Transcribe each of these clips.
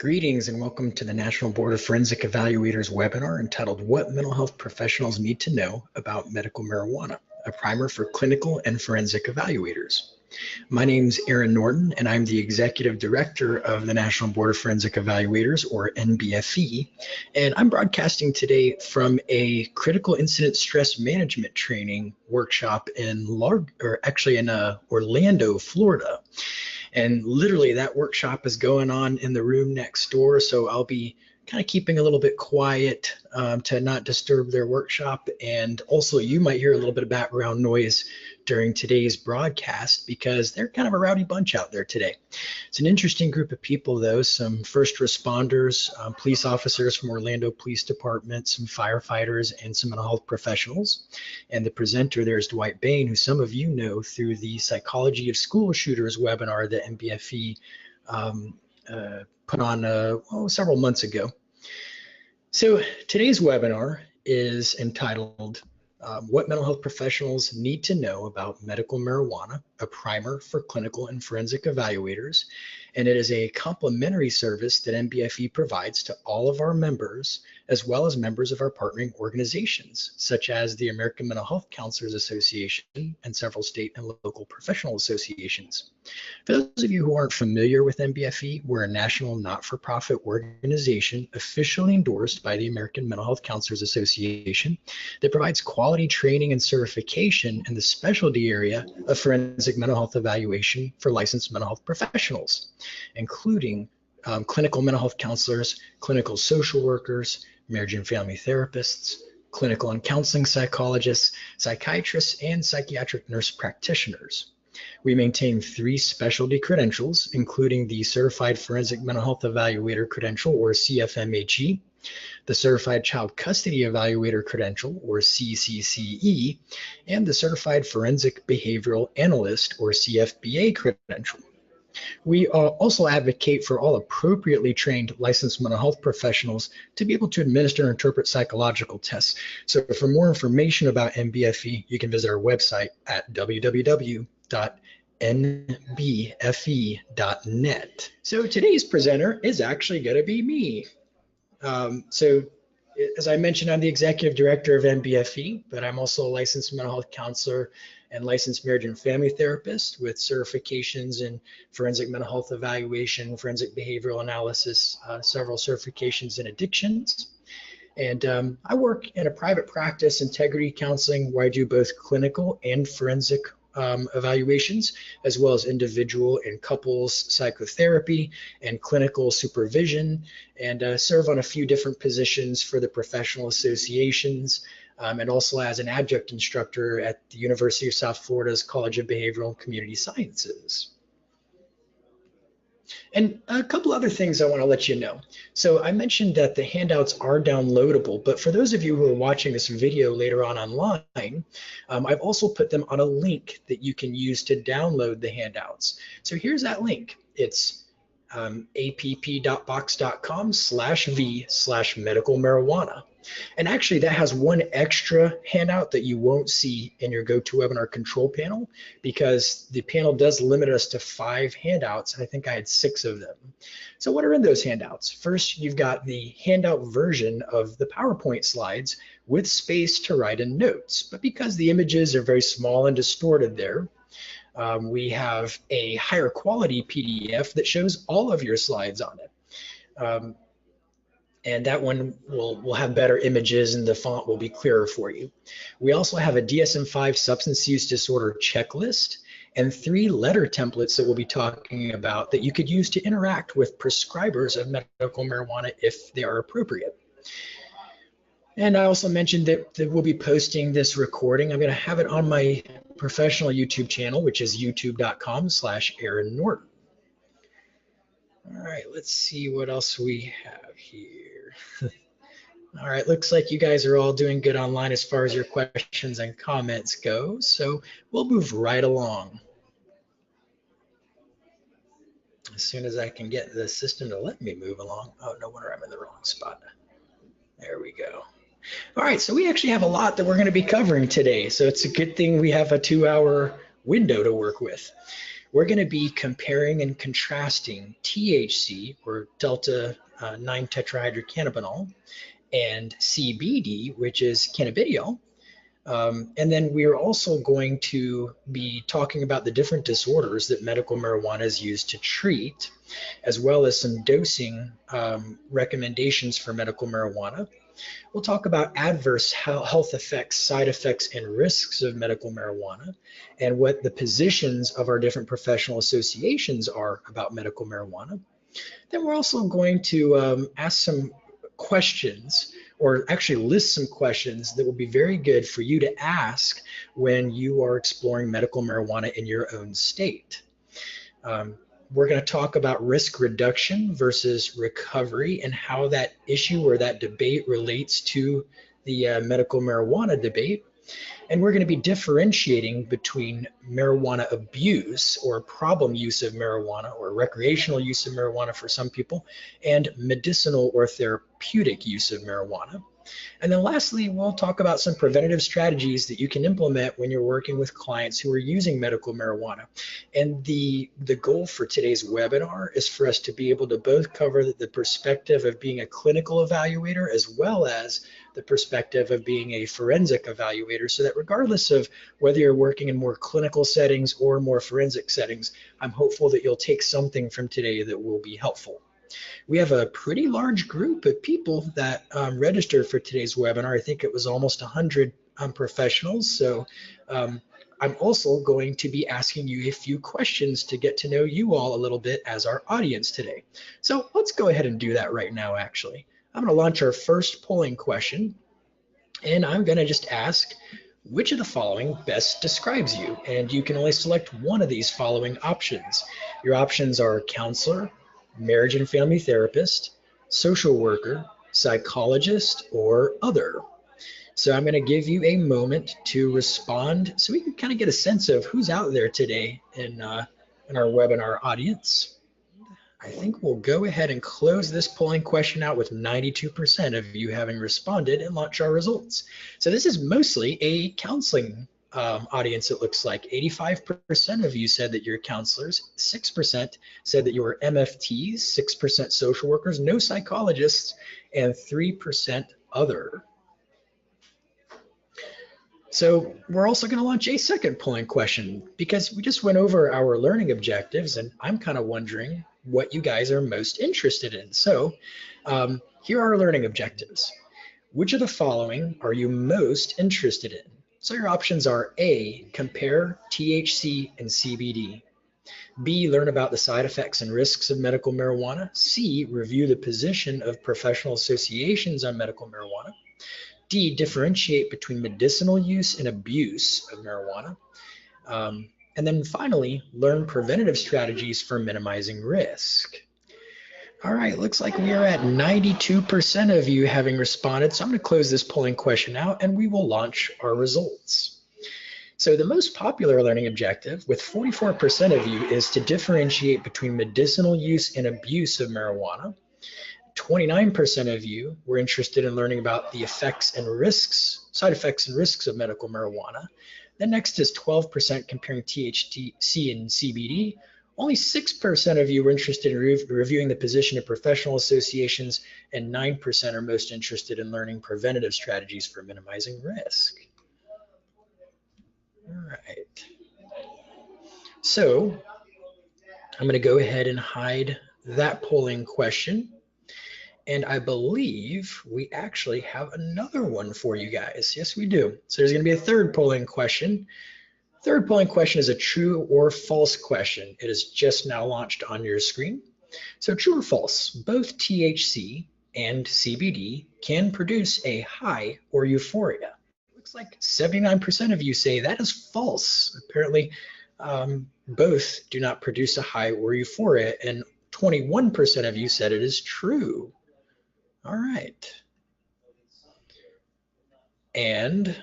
Greetings and welcome to the National Board of Forensic Evaluators webinar entitled What Mental Health Professionals Need to Know About Medical Marijuana, a primer for clinical and forensic evaluators. My name is Aaron Norton and I'm the Executive Director of the National Board of Forensic Evaluators, or NBFE, and I'm broadcasting today from a critical incident stress management training workshop in Orlando, Florida. And literally that workshop is going on in the room next door. So I'll be kind of keeping a little bit quiet to not disturb their workshop. And also you might hear a little bit of background noise during today's broadcast because they're kind of a rowdy bunch out there today. It's an interesting group of people though, some first responders, police officers from Orlando Police Department, some firefighters, and some mental health professionals. And the presenter there is Dwight Bain, who some of you know through the Psychology of School Shooters webinar that NBFE put on several months ago. So today's webinar is entitled What Mental Health Professionals Need to Know About Medical Marijuana, a primer for clinical and forensic evaluators. And it is a complimentary service that NBFE provides to all of our members, as well as members of our partnering organizations, such as the American Mental Health Counselors Association and several state and local professional associations. For those of you who aren't familiar with NBFE, we're a national not-for-profit organization officially endorsed by the American Mental Health Counselors Association that provides quality training and certification in the specialty area of forensic mental health evaluation for licensed mental health professionals, including clinical mental health counselors, clinical social workers, marriage and family therapists, clinical and counseling psychologists, psychiatrists, and psychiatric nurse practitioners. We maintain 3 specialty credentials, including the Certified Forensic Mental Health Evaluator Credential, or CFMHE, the Certified Child Custody Evaluator Credential, or CCCE, and the Certified Forensic Behavioral Analyst, or CFBA Credential. We also advocate for all appropriately trained licensed mental health professionals to be able to administer and interpret psychological tests. So for more information about NBFE, you can visit our website at www.nbfe.net. So today's presenter is actually going to be me. So as I mentioned, I'm the Executive Director of NBFE, but I'm also a licensed mental health counselor and licensed marriage and family therapist with certifications in forensic mental health evaluation, forensic behavioral analysis, several certifications in addictions. And I work in a private practice, integrity counseling, where I do both clinical and forensic evaluations, as well as individual and couples psychotherapy and clinical supervision, and serve on a few different positions for the professional associations, and also as an adjunct instructor at the University of South Florida's College of Behavioral and Community Sciences. And a couple other things I want to let you know. So I mentioned that the handouts are downloadable, but for those of you who are watching this video later on online, I've also put them on a link that you can use to download the handouts. So here's that link. It's app.box.com/v/medical marijuana. And actually that has one extra handout that you won't see in your GoToWebinar control panel, because the panel does limit us to 5 handouts, and I think I had 6 of them. So what are in those handouts? First, you've got the handout version of the PowerPoint slides with space to write in notes, but because the images are very small and distorted there, we have a higher quality PDF that shows all of your slides on it. And that one will have better images and the font will be clearer for you. We also have a DSM-5 substance use disorder checklist and 3 letter templates that we'll be talking about that you could use to interact with prescribers of medical marijuana if they are appropriate. And I also mentioned that we'll be posting this recording. I'm going to have it on my professional YouTube channel, which is youtube.com/Aaron Norton. All right, let's see what else we have here. All right, looks like you guys are all doing good online as far as your questions and comments go. So we'll move right along. As soon as I can get the system to let me move along. Oh, no wonder I'm in the wrong spot. There we go. All right, so we actually have a lot that we're going to be covering today. So it's a good thing we have a 2-hour window to work with. we're going to be comparing and contrasting THC, or delta 9 tetrahydrocannabinol, and CBD, which is cannabidiol. And then we are also going to be talking about the different disorders that medical marijuana is used to treat, as well as some dosing recommendations for medical marijuana. We'll talk about adverse health effects, side effects, and risks of medical marijuana, and what the positions of our different professional associations are about medical marijuana. Then we're also going to ask some questions, or actually list some questions that will be very good for you to ask when you are exploring medical marijuana in your own state. We're going to talk about risk reduction versus recovery and how that issue or that debate relates to the medical marijuana debate. And we're going to be differentiating between marijuana abuse, or problem use of marijuana, or recreational use of marijuana for some people, and medicinal or therapeutic use of marijuana. And then lastly, we'll talk about some preventative strategies that you can implement when you're working with clients who are using medical marijuana. And the goal for today's webinar is for us to be able to both cover the perspective of being a clinical evaluator as well as the perspective of being a forensic evaluator, so that regardless of whether you're working in more clinical settings or more forensic settings, I'm hopeful that you'll take something from today that will be helpful. We have a pretty large group of people that registered for today's webinar. I think it was almost 100 professionals. So I'm also going to be asking you a few questions to get to know you all a little bit as our audience today. So let's go ahead and do that right now, actually. I'm going to launch our first polling question, and I'm going to just ask, which of the following best describes you? And you can only select one of these following options. Your options are counselor, marriage and family therapist, social worker, psychologist, or other. So I'm going to give you a moment to respond so we can kind of get a sense of who's out there today in our webinar audience. I think we'll go ahead and close this polling question out with 92% of you having responded and launch our results. So this is mostly a counseling audience, it looks like. 85% of you said that you're counselors, 6% said that you were MFTs, 6% social workers, no psychologists, and 3% other. So we're also going to launch a second polling question because we just went over our learning objectives, and I'm kind of wondering what you guys are most interested in. So here are our learning objectives. Which of the following are you most interested in? So your options are A, compare THC and CBD. B, learn about the side effects and risks of medical marijuana. C, review the position of professional associations on medical marijuana. D, differentiate between medicinal use and abuse of marijuana. And then finally, learn preventative strategies for minimizing risk. All right, looks like we are at 92% of you having responded. So I'm going to close this polling question out and we will launch our results. So the most popular learning objective with 44% of you is to differentiate between medicinal use and abuse of marijuana. 29% of you were interested in learning about the effects and risks, side effects and risks of medical marijuana. Then next is 12% comparing THC and CBD. Only 6% of you were interested in reviewing the position of professional associations, and 9% are most interested in learning preventative strategies for minimizing risk. All right. So I'm going to go ahead and hide that polling question. And I believe we actually have another one for you guys. Yes, we do. So there's going to be a third polling question. Third polling question is a true or false question. It is just now launched on your screen. So true or false, both THC and CBD can produce a high or euphoria. It looks like 79% of you say that is false. Apparently, both do not produce a high or euphoria, and 21% of you said it is true. All right. And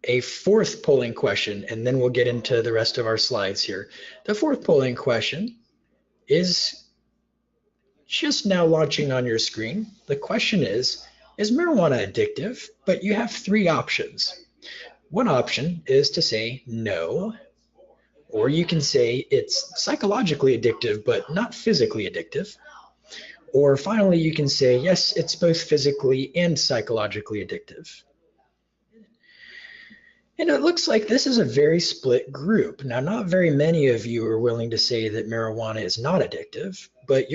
a fourth polling question, and then we'll get into the rest of our slides here. The fourth polling question is just now launching on your screen. The question is marijuana addictive? But you have three options. One option is to say no. Or you can say it's psychologically addictive, but not physically addictive. Or finally, you can say, yes, it's both physically and psychologically addictive. And it looks like this is a very split group. Now, not very many of you are willing to say that marijuana is not addictive, but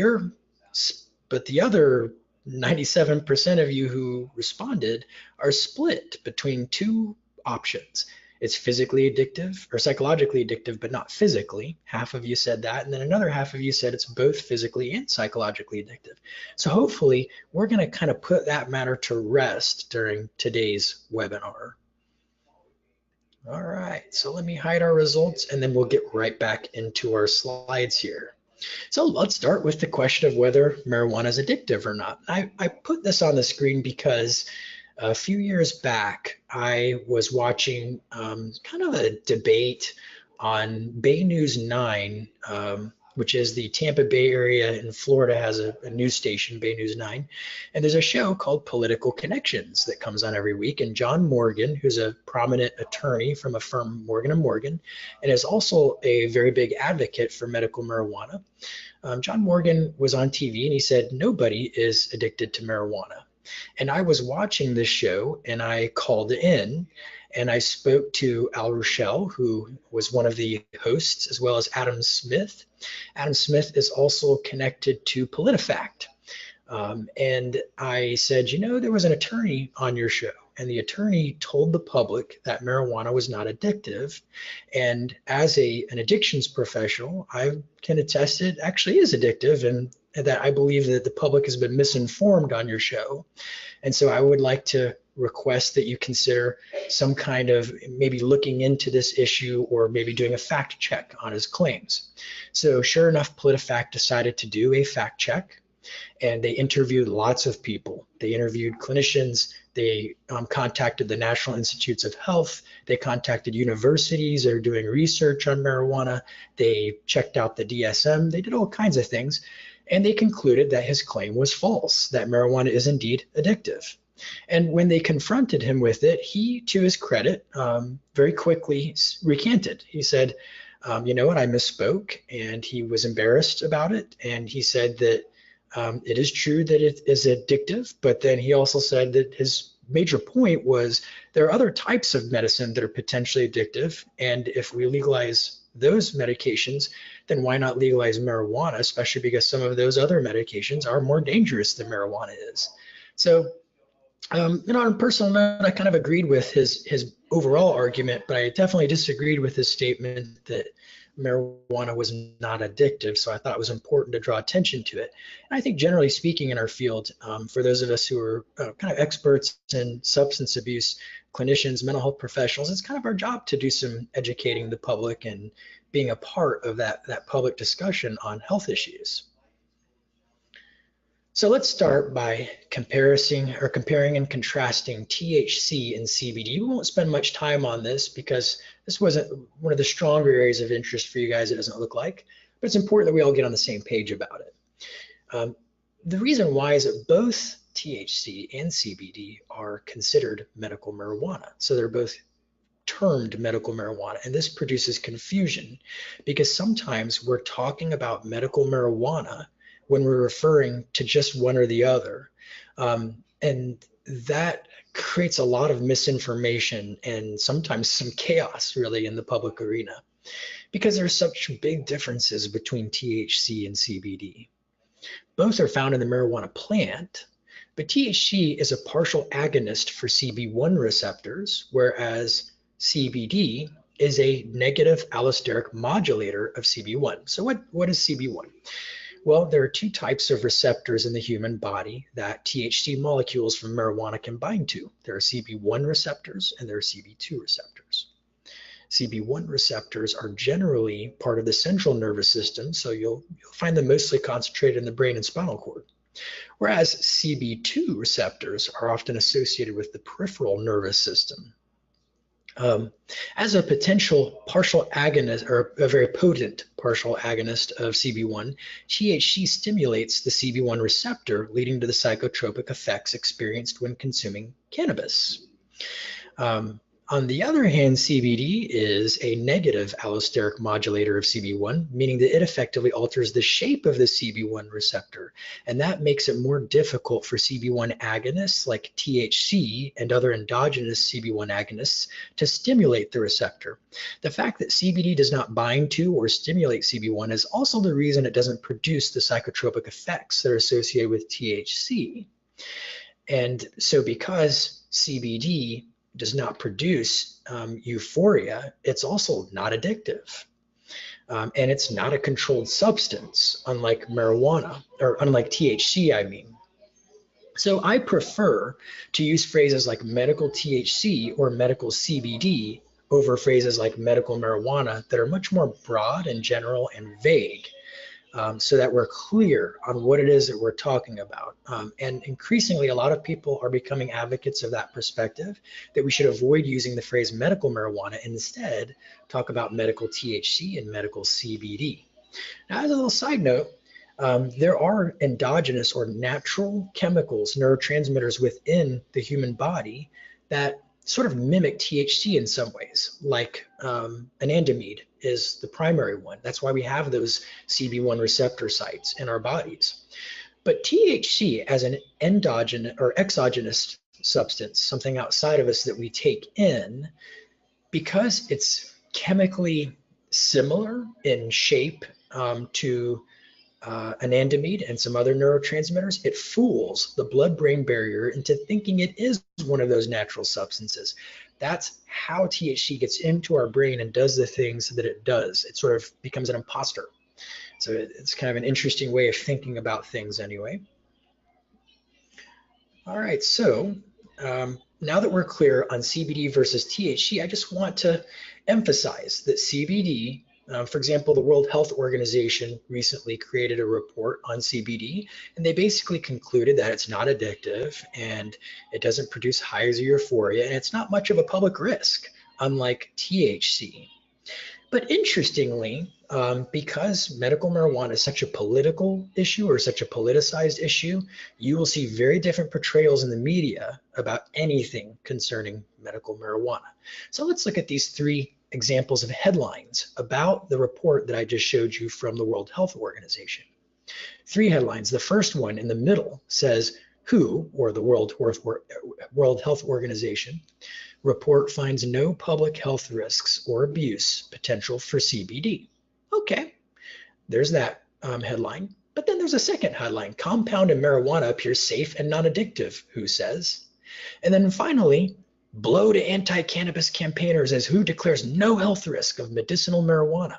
the other 97% of you who responded are split between two options. It's physically addictive or psychologically addictive, but not physically. Half of you said that, and then another half of you said it's both physically and psychologically addictive. So hopefully we're going to kind of put that matter to rest during today's webinar. All right, so let me hide our results and then we'll get right back into our slides here. So let's start with the question of whether marijuana is addictive or not. I put this on the screen because a few years back, I was watching kind of a debate on Bay News 9, which is the Tampa Bay area in Florida has a news station, Bay News 9. And there's a show called Political Connections that comes on every week. And John Morgan, who's a prominent attorney from a firm, Morgan & Morgan, and is also a very big advocate for medical marijuana. John Morgan was on TV and he said, nobody is addicted to marijuana. And I was watching this show and I called in and I spoke to Al Rochelle, who was one of the hosts, as well as Adam Smith. Adam Smith is also connected to PolitiFact. And I said, you know, there was an attorney on your show, and the attorney told the public that marijuana was not addictive. And as an addictions professional, I can attest it actually is addictive, and that I believe that the public has been misinformed on your show. And so I would like to request that you consider some kind of maybe looking into this issue or maybe doing a fact check on his claims. So sure enough, PolitiFact decided to do a fact check, and they interviewed lots of people. They interviewed clinicians, they contacted the National Institutes of Health, they contacted universities that are doing research on marijuana, they checked out the DSM, they did all kinds of things, and they concluded that his claim was false, that marijuana is indeed addictive. And when they confronted him with it, he, to his credit, very quickly recanted. He said, you know what, I misspoke, and he was embarrassed about it, and he said that it is true that it is addictive, but then he also said that his major point was there are other types of medicine that are potentially addictive, and if we legalize those medications, then why not legalize marijuana, especially because some of those other medications are more dangerous than marijuana is. So, you know, on a personal note, I kind of agreed with his overall argument, but I definitely disagreed with his statement that marijuana was not addictive, so I thought it was important to draw attention to it. And I think generally speaking in our field, for those of us who are kind of experts in substance abuse, clinicians, mental health professionals, it's kind of our job to do some educating the public and being a part of that public discussion on health issues. So let's start by comparing and contrasting THC and CBD. We won't spend much time on this because this wasn't one of the stronger areas of interest for you guys, it doesn't look like, but it's important that we all get on the same page about it. The reason why is that both THC and CBD are considered medical marijuana. So they're both termed medical marijuana, and this produces confusion because sometimes we're talking about medical marijuana when we're referring to just one or the other. And that creates a lot of misinformation and sometimes some chaos really in the public arena because there's such big differences between THC and CBD. Both are found in the marijuana plant, but THC is a partial agonist for CB1 receptors, whereas CBD is a negative allosteric modulator of CB1. So what is CB1? Well, there are two types of receptors in the human body that THC molecules from marijuana can bind to. There are CB1 receptors and there are CB2 receptors. CB1 receptors are generally part of the central nervous system, so you'll find them mostly concentrated in the brain and spinal cord. Whereas CB2 receptors are often associated with the peripheral nervous system. As a potential partial agonist, or a very potent partial agonist of CB1, THC stimulates the CB1 receptor, leading to the psychotropic effects experienced when consuming cannabis. On the other hand, CBD is a negative allosteric modulator of CB1, meaning that it effectively alters the shape of the CB1 receptor. And that makes it more difficult for CB1 agonists like THC and other endogenous CB1 agonists to stimulate the receptor. The fact that CBD does not bind to or stimulate CB1 is also the reason it doesn't produce the psychotropic effects that are associated with THC. And so because CBD does not produce euphoria, it's also not addictive. And it's not a controlled substance, unlike marijuana, or unlike THC, I mean. So I prefer to use phrases like medical THC or medical CBD over phrases like medical marijuana that are much more broad and general and vague. So that we're clear on what it is that we're talking about. And increasingly, a lot of people are becoming advocates of that perspective, that we should avoid using the phrase medical marijuana, instead talk about medical THC and medical CBD. Now, as a little side note, there are endogenous or natural chemicals, neurotransmitters within the human body that sort of mimic THC in some ways, like anandamide is the primary one. That's why we have those CB1 receptor sites in our bodies. But THC as an endogenous or exogenous substance, something outside of us that we take in, because it's chemically similar in shape to anandamide and some other neurotransmitters, it fools the blood-brain barrier into thinking it is one of those natural substances. That's how THC gets into our brain and does the things that it does. It sort of becomes an imposter. So it's kind of an interesting way of thinking about things anyway. All right, so now that we're clear on CBD versus THC, I just want to emphasize that CBD, for example, the World Health Organization recently created a report on CBD, and they basically concluded that it's not addictive and it doesn't produce highs or euphoria, and it's not much of a public risk, unlike THC. But interestingly, because medical marijuana is such a political issue or such a politicized issue, you will see very different portrayals in the media about anything concerning medical marijuana. So let's look at these three examples of headlines about the report that I just showed you from the World Health Organization. Three headlines. The first one in the middle says, WHO, or the World Health Organization, report finds no public health risks or abuse potential for CBD. Okay, there's that headline. But then there's a second headline, compounded marijuana appears safe and non-addictive, WHO says. And then finally, blow to anti-cannabis campaigners as WHO declares no health risk of medicinal marijuana.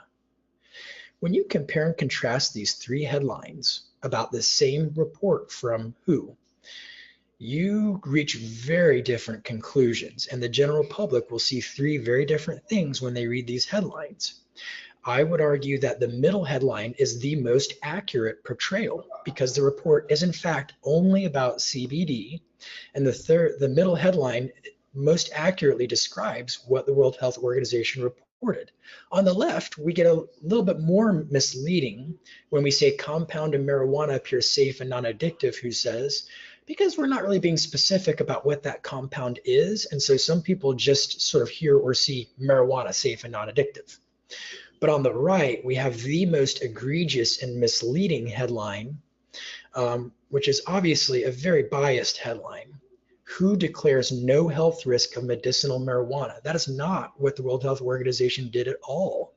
When you compare and contrast these three headlines about the same report from WHO, you reach very different conclusions, and the general public will see three very different things when they read these headlines. I would argue that the middle headline is the most accurate portrayal because the report is in fact only about CBD, and the middle headline most accurately describes what the World Health Organization reported. On the left, we get a little bit more misleading when we say compounded marijuana appears safe and non-addictive, WHO says, because we're not really being specific about what that compound is. And so some people just sort of hear or see marijuana safe and non-addictive. But on the right, we have the most egregious and misleading headline, which is obviously a very biased headline. WHO declares no health risk of medicinal marijuana. That is not what the World Health Organization did at all.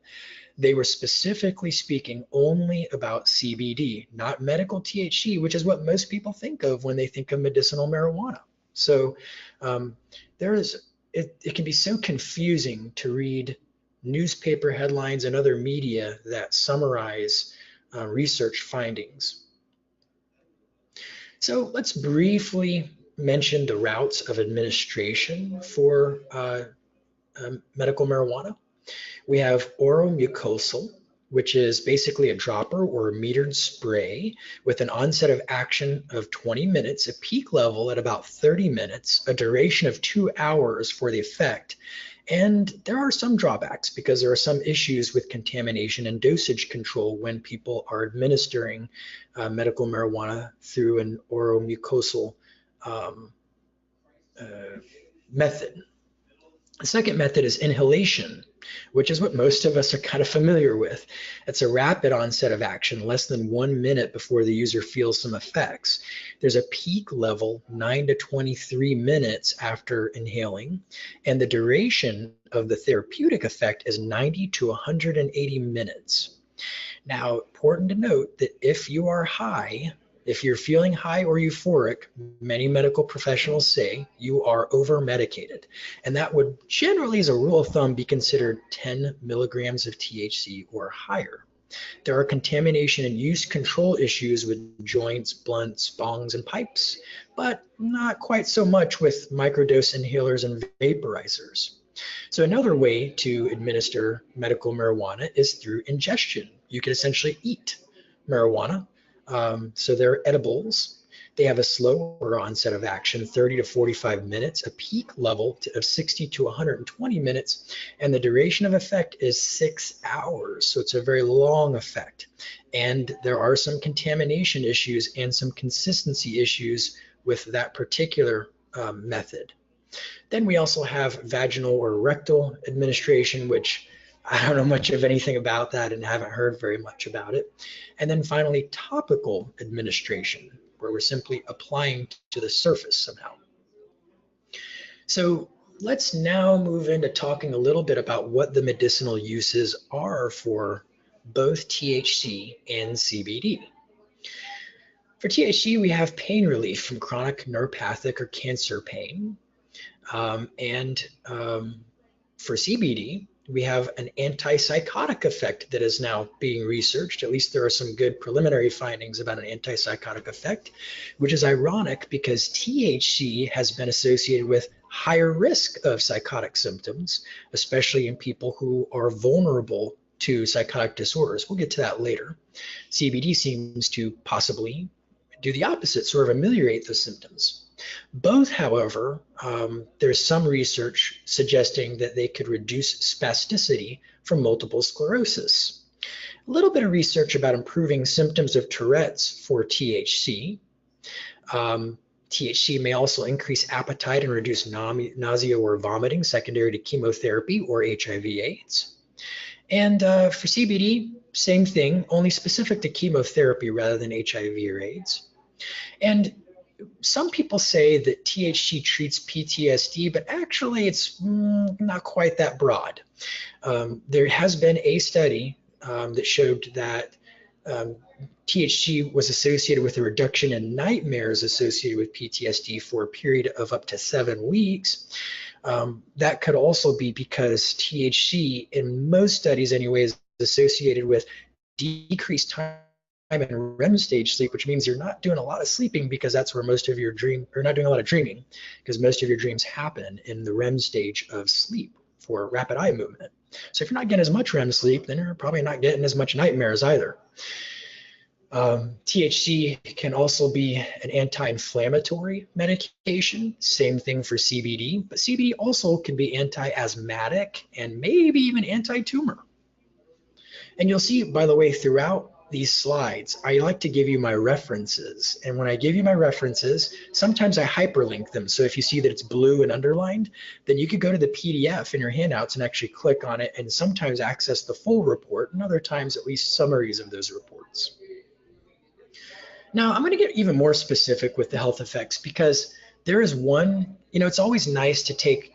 They were specifically speaking only about CBD, not medical THC, which is what most people think of when they think of medicinal marijuana. So it can be so confusing to read newspaper headlines and other media that summarize research findings. So let's briefly mention the routes of administration for medical marijuana. We have oral mucosal, which is basically a dropper or a metered spray with an onset of action of 20 minutes, a peak level at about 30 minutes, a duration of 2 hours for the effect. And there are some drawbacks because there are some issues with contamination and dosage control when people are administering medical marijuana through an oral mucosal method. The second method is inhalation, which is what most of us are kind of familiar with. It's a rapid onset of action, less than 1 minute before the user feels some effects. There's a peak level 9 to 23 minutes after inhaling, and the duration of the therapeutic effect is 90 to 180 minutes. Now, important to note that if you are high, if you're feeling high or euphoric, many medical professionals say you are over-medicated. And that would generally, as a rule of thumb, be considered 10 milligrams of THC or higher. There are contamination and use control issues with joints, blunts, bongs, and pipes, but not quite so much with microdose inhalers and vaporizers. So another way to administer medical marijuana is through ingestion. You can essentially eat marijuana. So they're edibles. They have a slower onset of action, 30 to 45 minutes, a peak level of 60 to 120 minutes, and the duration of effect is 6 hours. So it's a very long effect. And there are some contamination issues and some consistency issues with that particular method. Then we also have vaginal or rectal administration, which I don't know much of anything about that and haven't heard very much about it. And then finally, topical administration, where we're simply applying to the surface somehow. So let's now move into talking a little bit about what the medicinal uses are for both THC and CBD. For THC, we have pain relief from chronic neuropathic or cancer pain. For CBD, we have an antipsychotic effect that is now being researched. At least there are some good preliminary findings about an antipsychotic effect, which is ironic because THC has been associated with higher risk of psychotic symptoms, especially in people who are vulnerable to psychotic disorders. We'll get to that later. CBD seems to possibly do the opposite, sort of ameliorate those symptoms. Both, however, there's some research suggesting that they could reduce spasticity from multiple sclerosis. A little bit of research about improving symptoms of Tourette's for THC. THC may also increase appetite and reduce nausea or vomiting secondary to chemotherapy or HIV/AIDS. And for CBD, same thing, only specific to chemotherapy rather than HIV or AIDS. And some people say that THC treats PTSD, but actually it's not quite that broad. There has been a study that showed that THC was associated with a reduction in nightmares associated with PTSD for a period of up to 7 weeks. That could also be because THC, in most studies anyway, is associated with decreased time in REM stage sleep, which means you're not doing a lot of sleeping because that's where most of your not doing a lot of dreaming because most of your dreams happen in the REM stage of sleep for rapid eye movement. So if you're not getting as much REM sleep, then you're probably not getting as much nightmares either. THC can also be an anti-inflammatory medication, same thing for CBD, but CBD also can be anti-asthmatic and maybe even anti-tumor. And you'll see, by the way, throughout these slides, I like to give you my references. And when I give you my references, sometimes I hyperlink them. So if you see that it's blue and underlined, then you could go to the PDF in your handouts and actually click on it and sometimes access the full report, and other times at least summaries of those reports. Now, I'm going to get even more specific with the health effects because there is one, it's always nice to take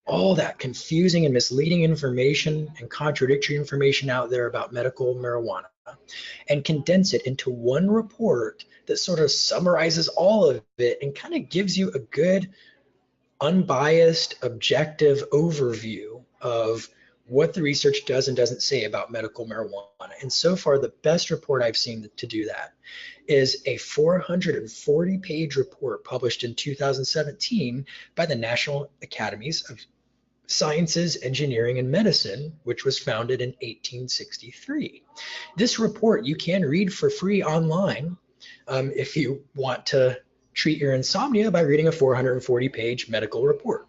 all that confusing and misleading information and contradictory information out there about medical marijuana and condense it into one report that sort of summarizes all of it and kind of gives you a good, unbiased, objective overview of what the research does and doesn't say about medical marijuana. And so far, the best report I've seen to do that is a 440-page report published in 2017 by the National Academies of Sciences, Engineering, and Medicine, which was founded in 1863. This report you can read for free online if you want to treat your insomnia by reading a 440-page medical report.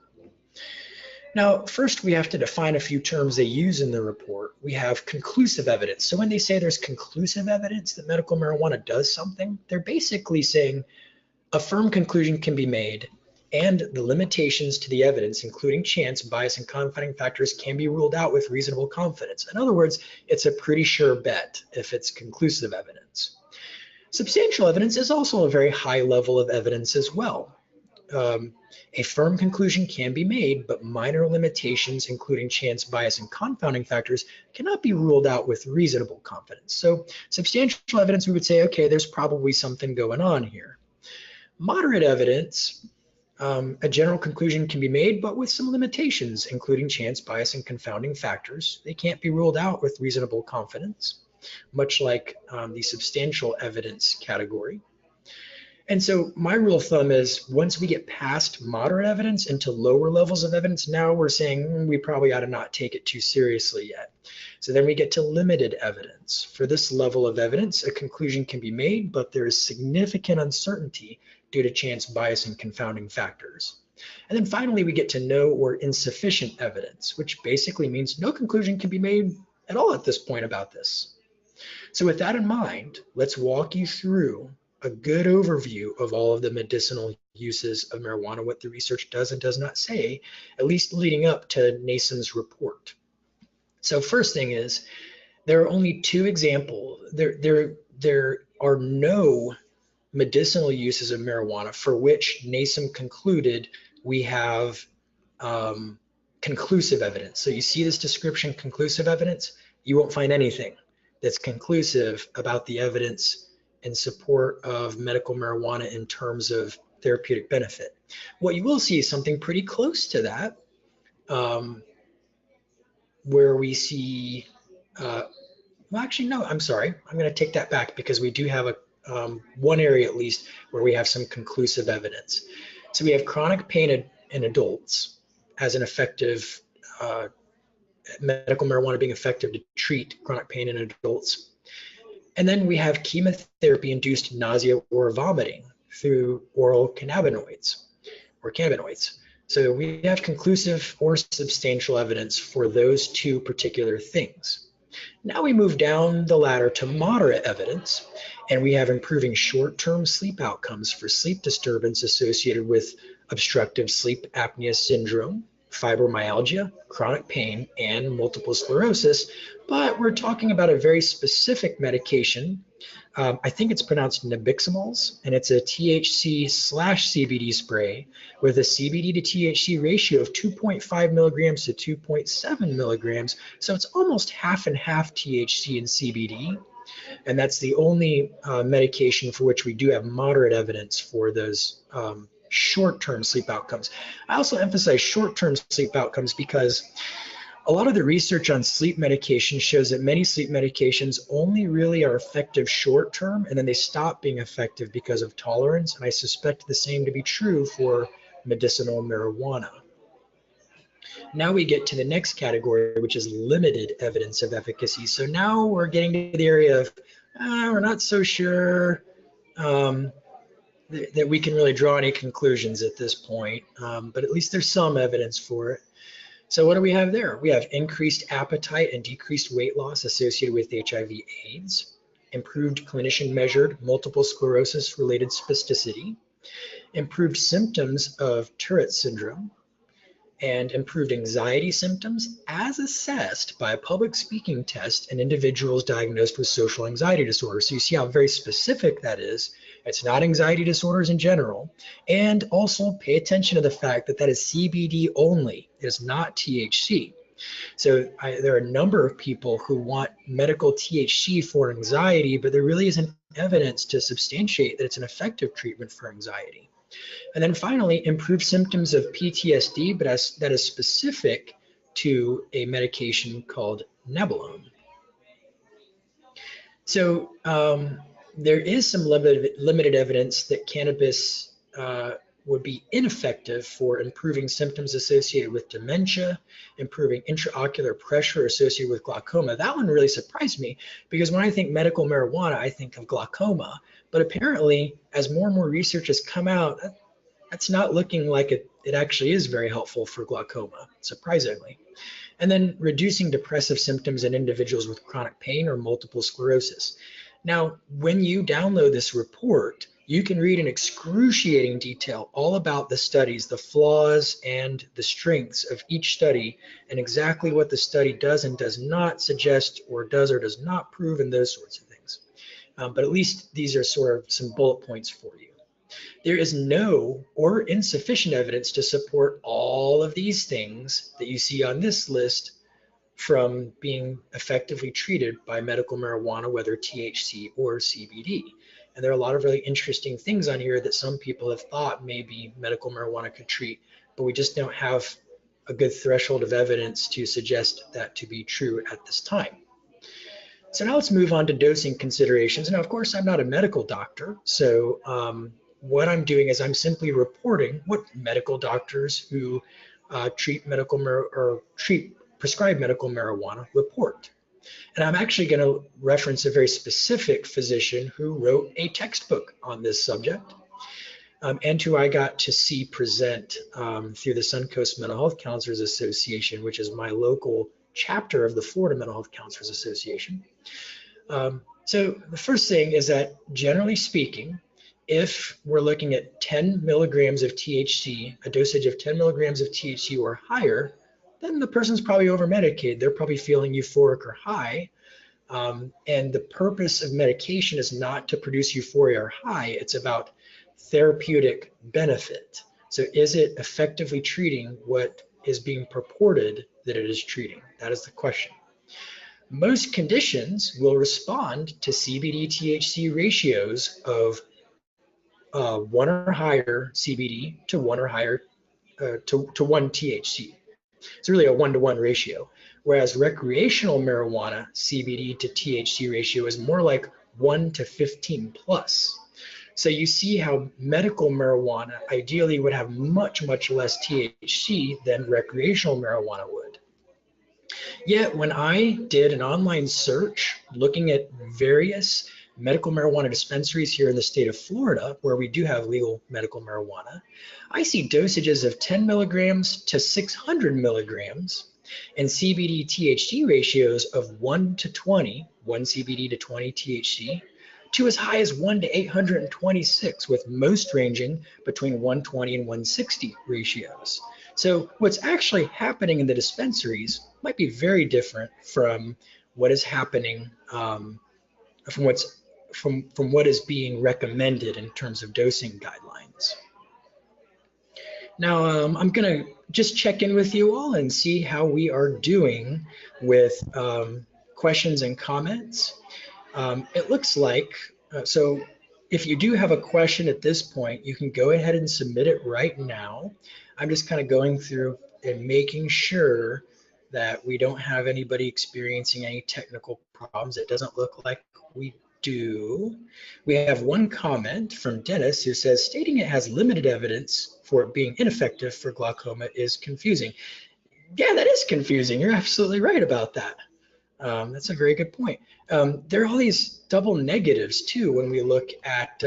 Now, first we have to define a few terms they use in the report. We have conclusive evidence. So when they say there's conclusive evidence that medical marijuana does something, they're basically saying a firm conclusion can be made and the limitations to the evidence, including chance, bias, and confounding factors, can be ruled out with reasonable confidence. In other words, it's a pretty sure bet if it's conclusive evidence. Substantial evidence is also a very high level of evidence as well. A firm conclusion can be made, but minor limitations, including chance, bias, and confounding factors, cannot be ruled out with reasonable confidence. So substantial evidence, we would say, okay, there's probably something going on here. Moderate evidence, a general conclusion can be made, but with some limitations, including chance, bias, and confounding factors. They can't be ruled out with reasonable confidence, much like the substantial evidence category. And so my rule of thumb is once we get past moderate evidence into lower levels of evidence, now we're saying we probably ought to not take it too seriously yet. So then we get to limited evidence. For this level of evidence, a conclusion can be made, but there is significant uncertainty due to chance, bias, and confounding factors. And then finally, we get to no or insufficient evidence, which basically means no conclusion can be made at all at this point about this. So with that in mind, let's walk you through a good overview of all of the medicinal uses of marijuana, what the research does and does not say, at least leading up to Nason's report. So first thing is, there are only two examples. There are no medicinal uses of marijuana for which Nason concluded we have conclusive evidence. So you see this description, conclusive evidence, you won't find anything that's conclusive about the evidence in support of medical marijuana in terms of therapeutic benefit. What you will see is something pretty close to that, where we see, well, actually, no, I'm sorry. I'm going to take that back because we do have one area at least where we have some conclusive evidence. So we have chronic pain in adults as an effective, medical marijuana being effective to treat chronic pain in adults. And then we have chemotherapy-induced nausea or vomiting through oral cannabinoids or cannabinoids. So we have conclusive or substantial evidence for those two particular things. Now we move down the ladder to moderate evidence, and we have improving short-term sleep outcomes for sleep disturbance associated with obstructive sleep apnea syndrome, fibromyalgia, chronic pain, and multiple sclerosis, but we're talking about a very specific medication. I think it's pronounced nabiximols, and it's a THC/CBD spray with a CBD to THC ratio of 2.5 milligrams to 2.7 milligrams. So it's almost half and half THC and CBD. And that's the only medication for which we do have moderate evidence for those short-term sleep outcomes. I also emphasize short-term sleep outcomes because a lot of the research on sleep medication shows that many sleep medications only really are effective short-term, and then they stop being effective because of tolerance. And I suspect the same to be true for medicinal marijuana. Now we get to the next category, which is limited evidence of efficacy. So now we're getting to the area of we're not so sure that we can really draw any conclusions at this point, but at least there's some evidence for it. So what do we have there? We have increased appetite and decreased weight loss associated with HIV/AIDS, improved clinician-measured multiple sclerosis-related spasticity, improved symptoms of Tourette syndrome, and improved anxiety symptoms as assessed by a public speaking test in individuals diagnosed with social anxiety disorder. So you see how very specific that is. It's not anxiety disorders in general. And also pay attention to the fact that that is CBD only. It is not THC. So there are a number of people who want medical THC for anxiety, but there really isn't evidence to substantiate that it's an effective treatment for anxiety. And then finally, improved symptoms of PTSD, but that is specific to a medication called Nebilone. So there is some limited evidence that cannabis would be ineffective for improving symptoms associated with dementia, improving intraocular pressure associated with glaucoma. That one really surprised me because when I think medical marijuana, I think of glaucoma. But apparently, as more and more research has come out, that's not looking like it actually is very helpful for glaucoma, surprisingly. And then reducing depressive symptoms in individuals with chronic pain or multiple sclerosis. Now, when you download this report, You can read in excruciating detail all about the studies, the flaws and the strengths of each study, and exactly what the study does and does not suggest or does not prove, and those sorts of things. But at least these are sort of some bullet points for you. There is no or insufficient evidence to support all of these things that you see on this list from being effectively treated by medical marijuana, whether THC or CBD. And there are a lot of really interesting things on here that some people have thought maybe medical marijuana could treat, but we just don't have a good threshold of evidence to suggest that to be true at this time. So now let's move on to dosing considerations. Now, of course, I'm not a medical doctor, so what I'm doing is I'm simply reporting what medical doctors who prescribe medical marijuana report. And I'm actually going to reference a very specific physician who wrote a textbook on this subject, and who I got to see present through the Suncoast Mental Health Counselors Association, which is my local chapter of the Florida Mental Health Counselors Association. So the first thing is that, generally speaking, if we're looking at 10 milligrams of THC, a dosage of 10 milligrams of THC or higher, then the person's probably over-medicated. They're probably feeling euphoric or high. And the purpose of medication is not to produce euphoria or high. It's about therapeutic benefit. So is it effectively treating what is being purported that it is treating? That is the question. Most conditions will respond to CBD THC ratios of 1 or higher CBD to 1 or higher to 1 THC. It's really a 1-to-1 ratio, whereas recreational marijuana CBD to THC ratio is more like 1 to 15 plus. So you see how medical marijuana ideally would have much, much less THC than recreational marijuana would. Yet when I did an online search looking at various medical marijuana dispensaries here in the state of Florida, where we do have legal medical marijuana, I see dosages of 10 milligrams to 600 milligrams and CBD THC ratios of 1 to 20, 1 CBD to 20 THC, to as high as 1 to 826, with most ranging between 120 and 160 ratios. So what's actually happening in the dispensaries might be very different from what is happening, from what is being recommended in terms of dosing guidelines. Now, I'm going to just check in with you all and see how we are doing with questions and comments. It looks like, so if you do have a question at this point, you can go ahead and submit it right now. I'm just kind of going through and making sure that we don't have anybody experiencing any technical problems. It doesn't look like we do. We have one comment from Dennis who says, stating it has limited evidence for it being ineffective for glaucoma is confusing. Yeah, that is confusing. You're absolutely right about that. That's a very good point. There are all these double negatives too when we look at,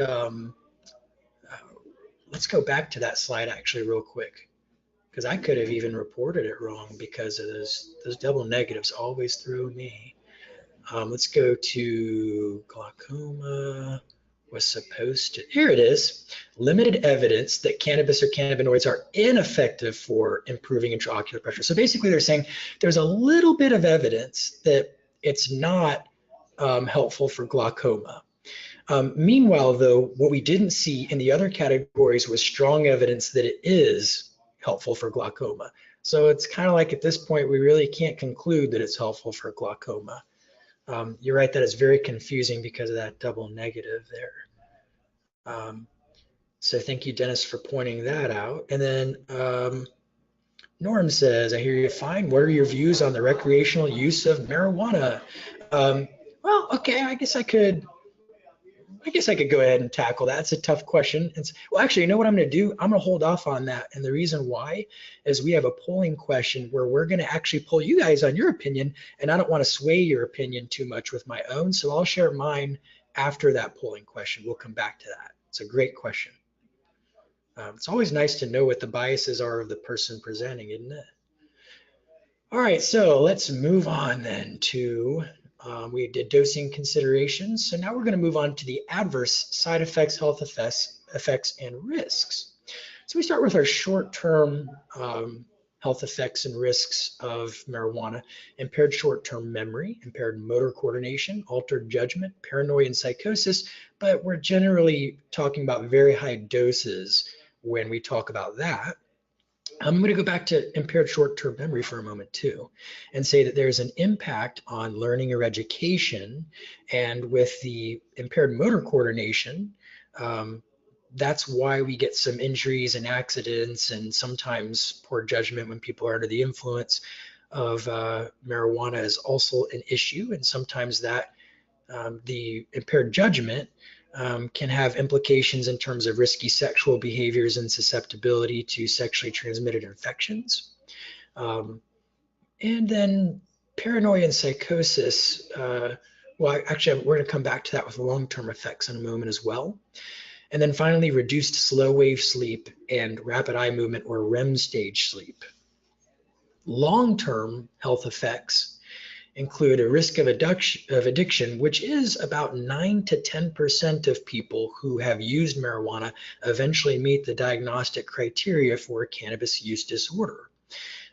let's go back to that slide actually real quick, because I could have even reported it wrong because of those double negatives always threw me. Let's go to glaucoma. Was supposed to, here it is, limited evidence that cannabis or cannabinoids are ineffective for improving intraocular pressure. So basically they're saying there's a little bit of evidence that it's not helpful for glaucoma. Meanwhile, though, what we didn't see in the other categories was strong evidence that it is helpful for glaucoma. So it's kind of like at this point, we really can't conclude that it's helpful for glaucoma. You're right that it's very confusing because of that double negative there. So thank you, Dennis, for pointing that out. And then Norm says, I hear you fine. What are your views on the recreational use of marijuana? Well, okay, I guess I could go ahead and tackle that. It's a tough question. Well, actually, you know what I'm going to do? I'm going to hold off on that. And the reason why is we have a polling question where we're going to actually poll you guys on your opinion, and I don't want to sway your opinion too much with my own. So I'll share mine after that polling question. We'll come back to that. It's a great question. It's always nice to know what the biases are of the person presenting, isn't it? All right, so let's move on then to We did dosing considerations. So now we're going to move on to the adverse side effects, health effects, and risks. So we start with our short-term health effects and risks of marijuana: impaired short-term memory, impaired motor coordination, altered judgment, paranoia, and psychosis. But we're generally talking about very high doses when we talk about that. I'm going to go back to impaired short-term memory for a moment too, and say that there's an impact on learning or education. And with the impaired motor coordination, that's why we get some injuries and accidents and sometimes poor judgment when people are under the influence of marijuana is also an issue. And sometimes that the impaired judgment can have implications in terms of risky sexual behaviors and susceptibility to sexually transmitted infections. And then paranoia and psychosis, well, actually, we're going to come back to that with long-term effects in a moment as well. And then finally, reduced slow wave sleep and rapid eye movement or REM stage sleep. Long-term health effects include a risk of addiction, which is about 9 to 10% of people who have used marijuana eventually meet the diagnostic criteria for a cannabis use disorder.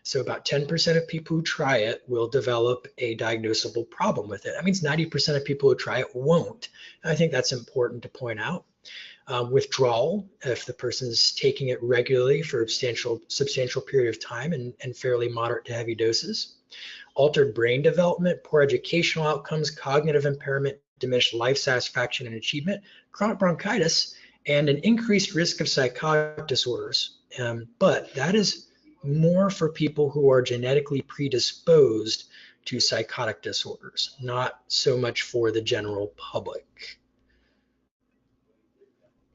So about 10% of people who try it will develop a diagnosable problem with it. That means 90% of people who try it won't. And I think that's important to point out. Withdrawal, if the person is taking it regularly for a substantial period of time and fairly moderate to heavy doses. Altered brain development, poor educational outcomes, cognitive impairment, diminished life satisfaction and achievement, chronic bronchitis, and an increased risk of psychotic disorders. But that is more for people who are genetically predisposed to psychotic disorders, not so much for the general public.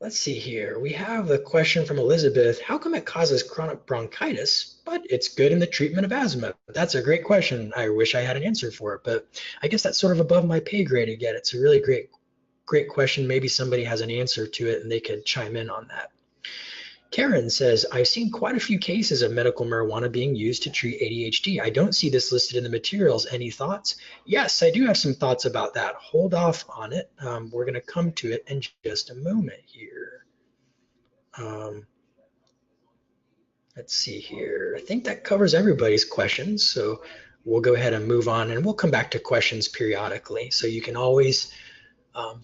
Let's see here. We have a question from Elizabeth. How come it causes chronic bronchitis, but it's good in the treatment of asthma? That's a great question. I wish I had an answer for it, but I guess that's sort of above my pay grade again. It's a really great question. Maybe somebody has an answer to it and they could chime in on that. Karen says, I've seen quite a few cases of medical marijuana being used to treat ADHD. I don't see this listed in the materials. Any thoughts? Yes, I do have some thoughts about that. Hold off on it. We're going to come to it in just a moment here. Let's see here. I think that covers everybody's questions. So we'll go ahead and move on, and we'll come back to questions periodically. So you can always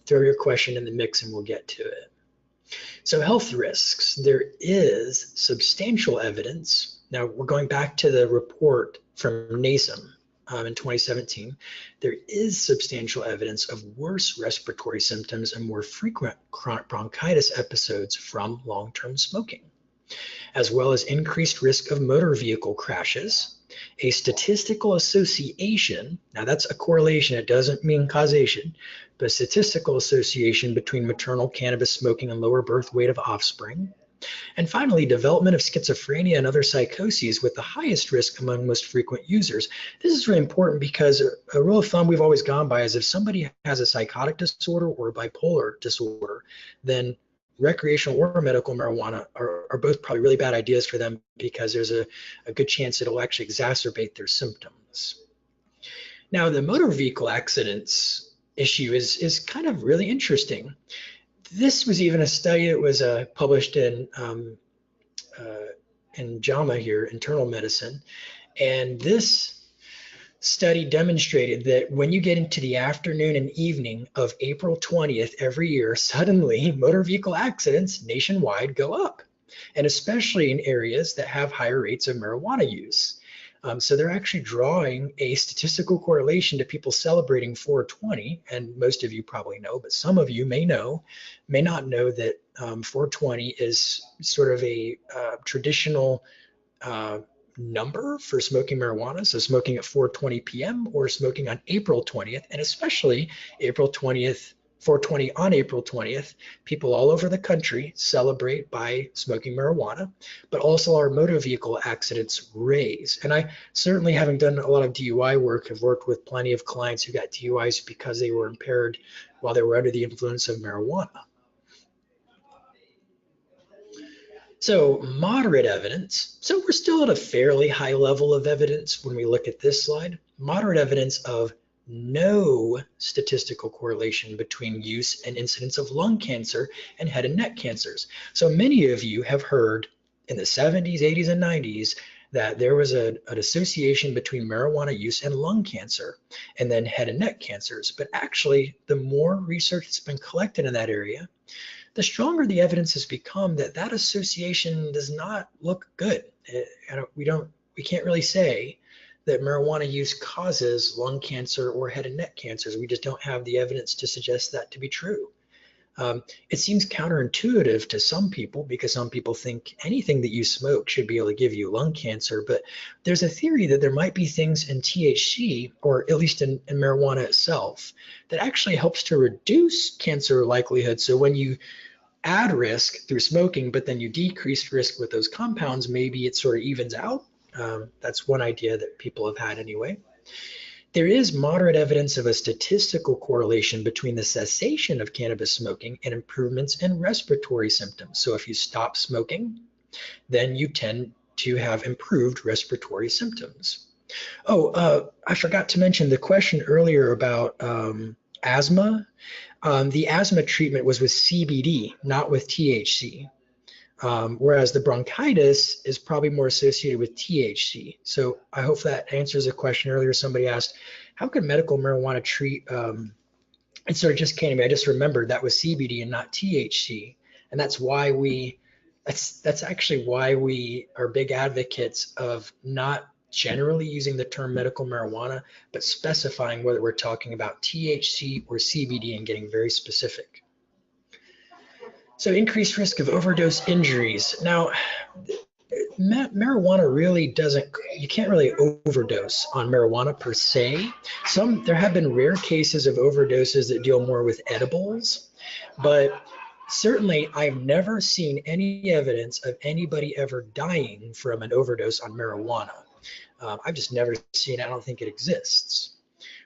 throw your question in the mix and we'll get to it. So health risks, there is substantial evidence. Now we're going back to the report from NASM in 2017. There is substantial evidence of worse respiratory symptoms and more frequent chronic bronchitis episodes from long-term smoking, as well as increased risk of motor vehicle crashes. A statistical association, now that's a correlation, it doesn't mean causation, but a statistical association between maternal cannabis smoking and lower birth weight of offspring. And finally, development of schizophrenia and other psychoses with the highest risk among most frequent users. This is really important because a rule of thumb we've always gone by is if somebody has a psychotic disorder or a bipolar disorder, then recreational or medical marijuana are both probably really bad ideas for them because there's a good chance it'll actually exacerbate their symptoms. Now, the motor vehicle accidents issue is kind of really interesting. This was even a study that was published in JAMA here, Internal Medicine, and this study demonstrated that when you get into the afternoon and evening of April 20th every year, suddenly motor vehicle accidents nationwide go up, and especially in areas that have higher rates of marijuana use. So they're actually drawing a statistical correlation to people celebrating 420, and most of you probably know, but some of you may not know that 420 is sort of a traditional number for smoking marijuana. So smoking at 4:20 p.m. or smoking on April 20th, and especially April 20th, 420 on April 20th, people all over the country celebrate by smoking marijuana, but also our motor vehicle accidents raise. And I certainly, having done a lot of DUI work, have worked with plenty of clients who got DUIs because they were impaired while they were under the influence of marijuana. So moderate evidence. So we're still at a fairly high level of evidence when we look at this slide. Moderate evidence of no statistical correlation between use and incidence of lung cancer and head and neck cancers. So many of you have heard in the 70s, 80s, and 90s that there was an association between marijuana use and lung cancer and then head and neck cancers. But actually, the more research that's been collected in that area, the stronger the evidence has become that that association does not look good. We can't really say that marijuana use causes lung cancer or head and neck cancers. We just don't have the evidence to suggest that to be true. It seems counterintuitive to some people because some people think anything that you smoke should be able to give you lung cancer, but there's a theory that there might be things in THC, or at least in marijuana itself, that actually helps to reduce cancer likelihood. So when you add risk through smoking, but then you decrease risk with those compounds, maybe it sort of evens out. That's one idea that people have had anyway. There is moderate evidence of a statistical correlation between the cessation of cannabis smoking and improvements in respiratory symptoms. So if you stop smoking, then you tend to have improved respiratory symptoms. Oh, I forgot to mention the question earlier about asthma. The asthma treatment was with CBD, not with THC. Whereas the bronchitis is probably more associated with THC. So I hope that answers a question earlier. Somebody asked, how could medical marijuana treat, instead of just cannabis? I just remembered that was CBD and not THC. And that's why that's actually why we are big advocates of not generally using the term medical marijuana, but specifying whether we're talking about THC or CBD and getting very specific. So increased risk of overdose injuries. Now, marijuana really you can't really overdose on marijuana per se. There have been rare cases of overdoses that deal more with edibles, but certainly I've never seen any evidence of anybody ever dying from an overdose on marijuana. I've just never seen it. I don't think it exists.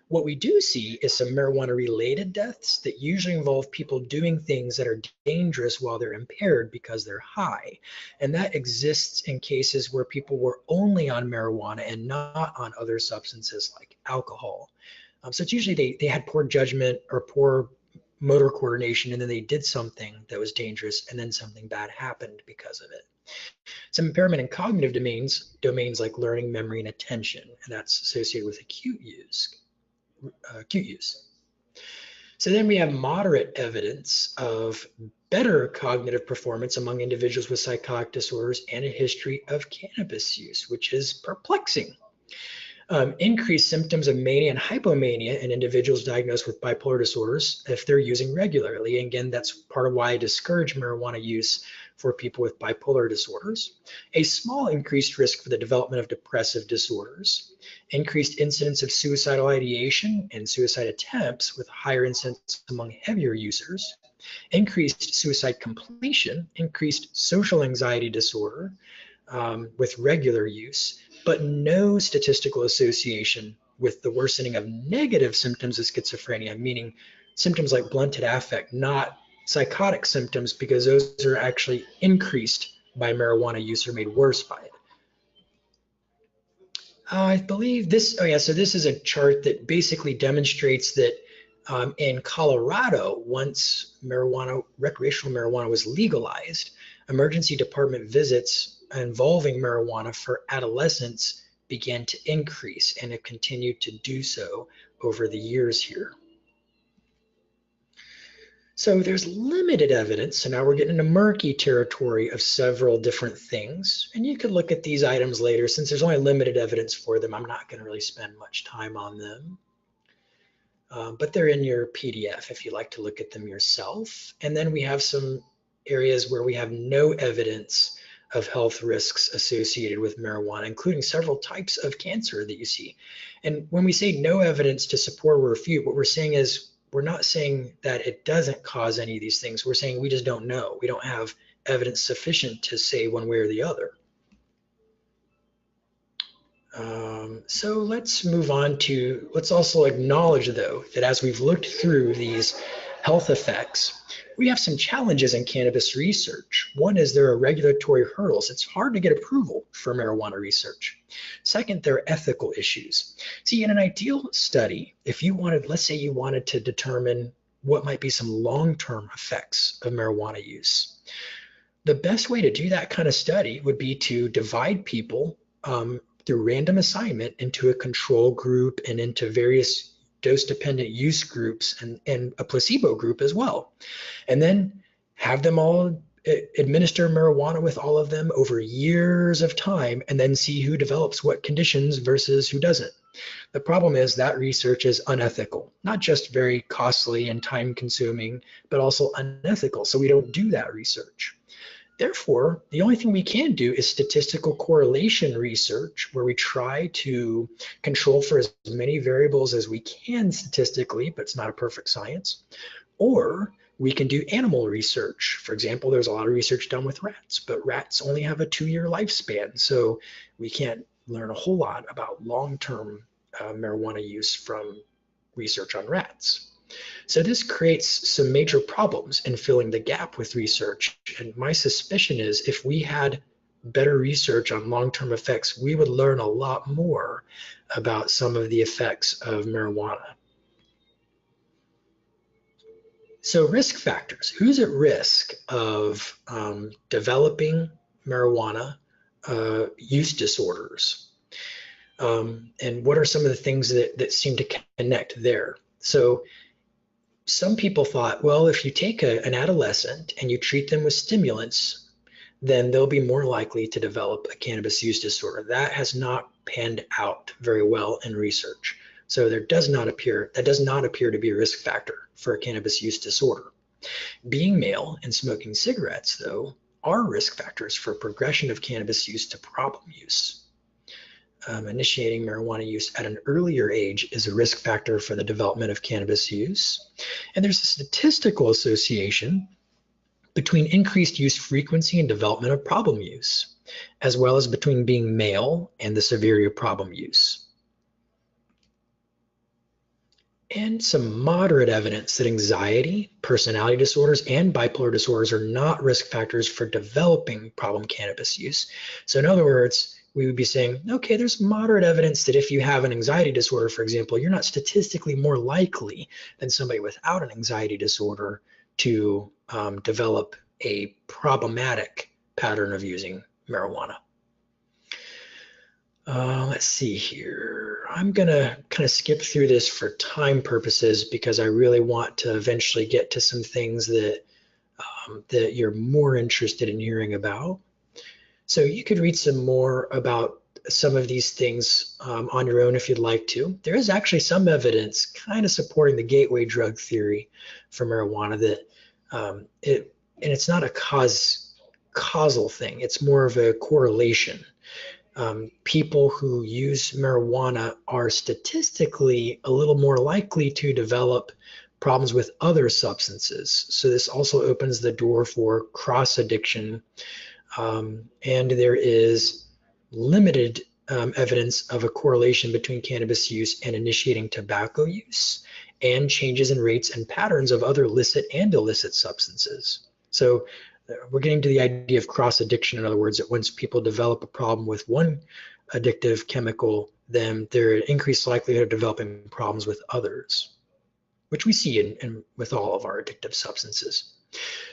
What we do see is some marijuana-related deaths that usually involve people doing things that are dangerous while they're impaired because they're high. And that exists in cases where people were only on marijuana and not on other substances like alcohol. So it's usually they had poor judgment or poor motor coordination, and then they did something that was dangerous, and then something bad happened because of it. Some impairment in cognitive domains like learning, memory, and attention, and that's associated with acute use. So then we have moderate evidence of better cognitive performance among individuals with psychotic disorders and a history of cannabis use, which is perplexing. Increased symptoms of mania and hypomania in individuals diagnosed with bipolar disorders if they're using regularly. And again, that's part of why I discourage marijuana use for people with bipolar disorders. A small increased risk for the development of depressive disorders. Increased incidence of suicidal ideation and suicide attempts with higher incidence among heavier users. Increased suicide completion. Increased social anxiety disorder with regular use, but no statistical association with the worsening of negative symptoms of schizophrenia, meaning symptoms like blunted affect, not psychotic symptoms, because those are actually increased by marijuana use or made worse by it. I believe this, so this is a chart that basically demonstrates that in Colorado, once recreational marijuana was legalized, emergency department visits involving marijuana for adolescents began to increase, and it continued to do so over the years here. So there's limited evidence, so now we're getting into murky territory of several different things, and you could look at these items later. Since there's only limited evidence for them, I'm not going to really spend much time on them. But they're in your PDF if you like to look at them yourself. And then we have some areas where we have no evidence of health risks associated with marijuana, including several types of cancer that you see. And when we say no evidence to support or refute, what we're saying is we're not saying that it doesn't cause any of these things. We're saying we just don't know. We don't have evidence sufficient to say one way or the other. So let's move on to, let's also acknowledge though, that as we've looked through these health effects, we have some challenges in cannabis research. One is there are regulatory hurdles. It's hard to get approval for marijuana research. Second, there are ethical issues. See, in an ideal study, if you wanted, let's say you wanted to determine what might be some long-term effects of marijuana use, the best way to do that kind of study would be to divide people through random assignment into a control group and into various dose-dependent use groups and a placebo group as well. And then have them all administer marijuana with all of them over years of time and then see who develops what conditions versus who doesn't. The problem is that research is unethical, not just very costly and time-consuming, but also unethical. So we don't do that research. Therefore, the only thing we can do is statistical correlation research, where we try to control for as many variables as we can statistically, but it's not a perfect science. Or we can do animal research. For example, there's a lot of research done with rats, but rats only have a 2-year lifespan, so we can't learn a whole lot about long-term marijuana use from research on rats. So this creates some major problems in filling the gap with research. And my suspicion is if we had better research on long-term effects, we would learn a lot more about some of the effects of marijuana. So risk factors. Who's at risk of developing marijuana use disorders? And what are some of the things that seem to connect there? So some people thought, well, if you take an adolescent and you treat them with stimulants, then they'll be more likely to develop a cannabis use disorder. That has not panned out very well in research. So that does not appear to be a risk factor for a cannabis use disorder. Being male and smoking cigarettes, though, are risk factors for progression of cannabis use to problem use. Initiating marijuana use at an earlier age is a risk factor for the development of cannabis use. And there's a statistical association between increased use frequency and development of problem use, as well as between being male and the severity of problem use. And some moderate evidence that anxiety, personality disorders, and bipolar disorders are not risk factors for developing problem cannabis use. So in other words, we would be saying, okay, there's moderate evidence that if you have an anxiety disorder, for example, you're not statistically more likely than somebody without an anxiety disorder to develop a problematic pattern of using marijuana. Let's see here. I'm gonna kind of skip through this for time purposes because I really want to eventually get to some things that that you're more interested in hearing about. So you could read some more about some of these things on your own if you'd like to. There is actually some evidence kind of supporting the gateway drug theory for marijuana that it's not a causal thing. It's more of a correlation. People who use marijuana are statistically a little more likely to develop problems with other substances. So this also opens the door for cross addiction. And there is limited evidence of a correlation between cannabis use and initiating tobacco use and changes in rates and patterns of other licit and illicit substances. So we're getting to the idea of cross addiction. In other words, that once people develop a problem with one addictive chemical, then they're at increased likelihood of developing problems with others, which we see with all of our addictive substances.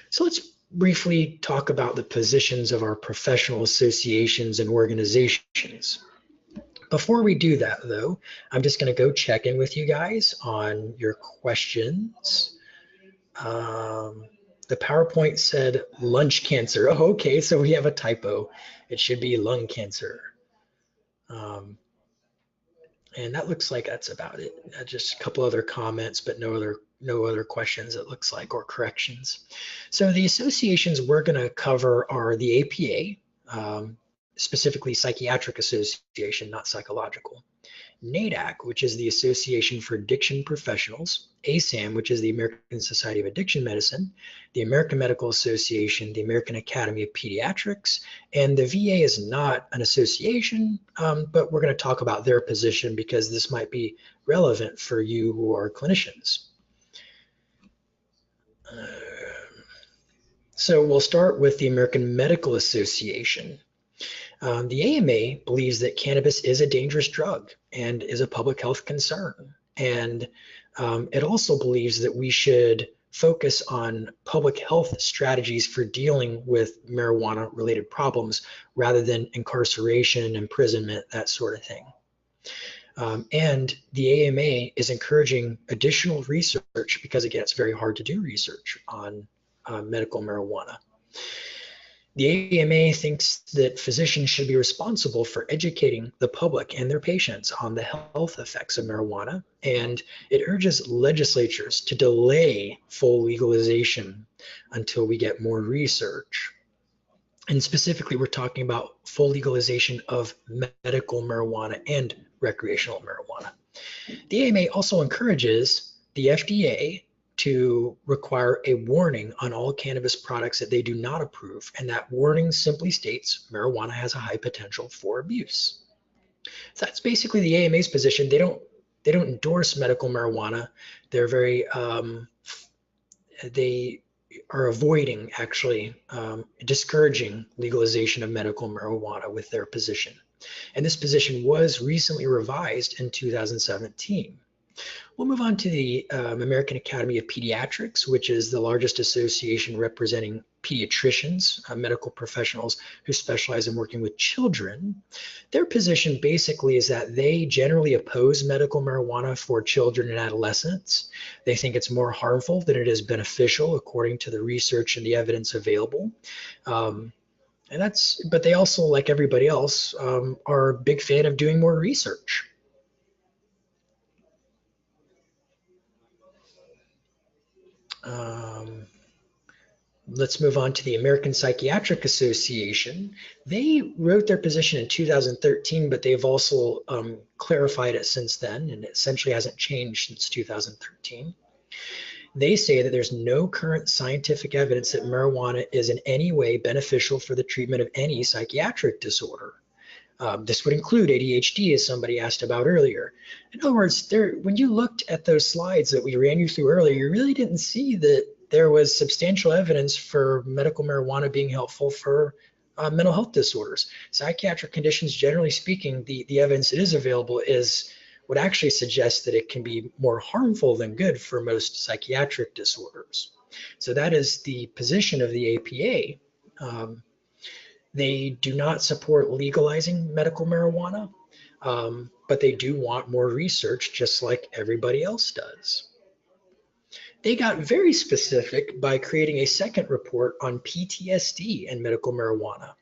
So let's briefly talk about the positions of our professional associations and organizations. Before we do that, though, I'm just going to go check in with you guys on your questions. The PowerPoint said lunch cancer. Oh, okay, so we have a typo. It should be lung cancer. And that looks like that's about it. Just a couple other comments, but no other questions, it looks like, or corrections. So the associations we're going to cover are the APA, specifically Psychiatric Association, not psychological. NADAC, which is the Association for Addiction Professionals, ASAM, which is the American Society of Addiction Medicine, the American Medical Association, the American Academy of Pediatrics, and the VA is not an association, but we're going to talk about their position because this might be relevant for you who are clinicians. So we'll start with the American Medical Association. The AMA believes that cannabis is a dangerous drug and is a public health concern. And it also believes that we should focus on public health strategies for dealing with marijuana-related problems rather than incarceration, imprisonment, that sort of thing. And the AMA is encouraging additional research because, again, it's very hard to do research on medical marijuana. The AMA thinks that physicians should be responsible for educating the public and their patients on the health effects of marijuana, and it urges legislatures to delay full legalization until we get more research. And specifically, we're talking about full legalization of medical marijuana and recreational marijuana. The AMA also encourages the FDA to require a warning on all cannabis products that they do not approve, and that warning simply states marijuana has a high potential for abuse. So that's basically the AMA's position. They don't endorse medical marijuana. They're very they are avoiding actually discouraging legalization of medical marijuana with their position. And this position was recently revised in 2017. We'll move on to the American Academy of Pediatrics, which is the largest association representing pediatricians, medical professionals who specialize in working with children. Their position basically is that they generally oppose medical marijuana for children and adolescents. They think it's more harmful than it is beneficial, according to the research and the evidence available. But they also, like everybody else, are a big fan of doing more research. Let's move on to the American Psychiatric Association. They wrote their position in 2013, but they've also clarified it since then, and it essentially hasn't changed since 2013. They say that there's no current scientific evidence that marijuana is in any way beneficial for the treatment of any psychiatric disorder. This would include ADHD, as somebody asked about earlier. In other words, when you looked at those slides that we ran you through earlier, you really didn't see that there was substantial evidence for medical marijuana being helpful for mental health disorders. Psychiatric conditions, generally speaking, the evidence that is available would actually suggest that it can be more harmful than good for most psychiatric disorders. So that is the position of the APA. They do not support legalizing medical marijuana, but they do want more research, just like everybody else does. They got very specific by creating a second report on PTSD and medical marijuana.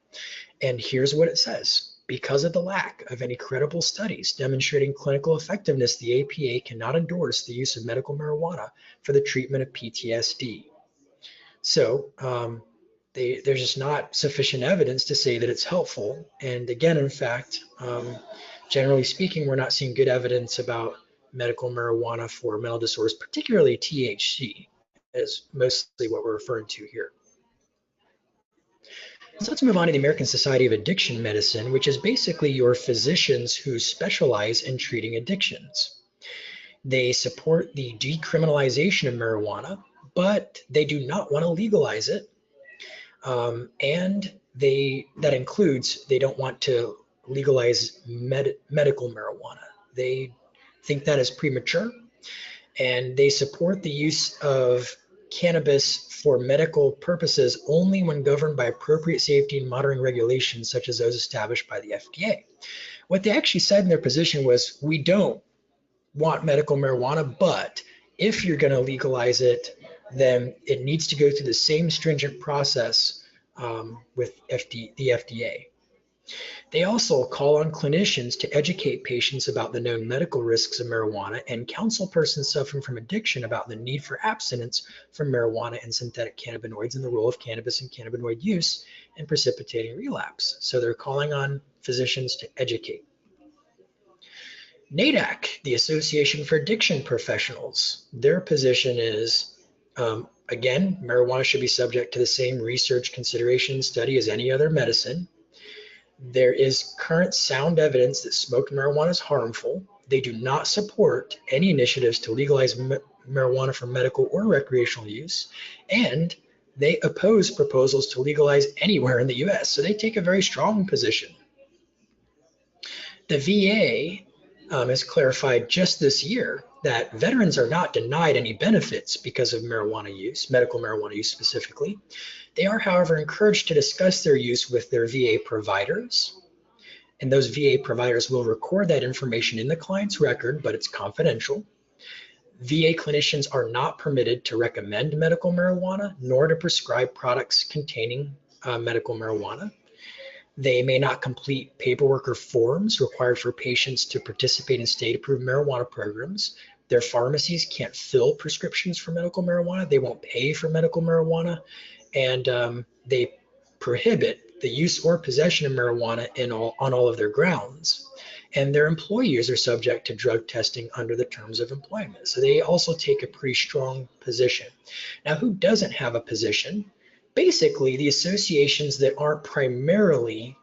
And here's what it says. Because of the lack of any credible studies demonstrating clinical effectiveness, the APA cannot endorse the use of medical marijuana for the treatment of PTSD. So there's just not sufficient evidence to say that it's helpful. And again, in fact, generally speaking, we're not seeing good evidence about medical marijuana for mental disorders, particularly THC, is mostly what we're referring to here. So let's move on to the American Society of Addiction Medicine, which is basically your physicians who specialize in treating addictions. They support the decriminalization of marijuana, but they do not want to legalize it. And that includes, they don't want to legalize medical marijuana. They think that is premature, and they support the use of cannabis for medical purposes only when governed by appropriate safety and monitoring regulations such as those established by the FDA. What they actually said in their position was, we don't want medical marijuana, but if you're going to legalize it, then it needs to go through the same stringent process with the FDA. They also call on clinicians to educate patients about the known medical risks of marijuana and counsel persons suffering from addiction about the need for abstinence from marijuana and synthetic cannabinoids and the role of cannabis and cannabinoid use in precipitating relapse. So they're calling on physicians to educate. NADAC, the Association for Addiction Professionals, their position is, again, marijuana should be subject to the same research consideration study as any other medicine. There is current sound evidence that smoked marijuana is harmful, They do not support any initiatives to legalize marijuana for medical or recreational use, and they oppose proposals to legalize anywhere in the US. So they take a very strong position. The VA has clarified just this year that veterans are not denied any benefits because of marijuana use, medical marijuana use specifically. They are, however, encouraged to discuss their use with their VA providers, and those VA providers will record that information in the client's record, but it's confidential. VA clinicians are not permitted to recommend medical marijuana, nor to prescribe products containing medical marijuana. They may not complete paperwork or forms required for patients to participate in state-approved marijuana programs. Their pharmacies can't fill prescriptions for medical marijuana. They won't pay for medical marijuana, and they prohibit the use or possession of marijuana on all of their grounds. And their employees are subject to drug testing under the terms of employment. So they also take a pretty strong position. Now, who doesn't have a position? Basically, the associations that aren't primarily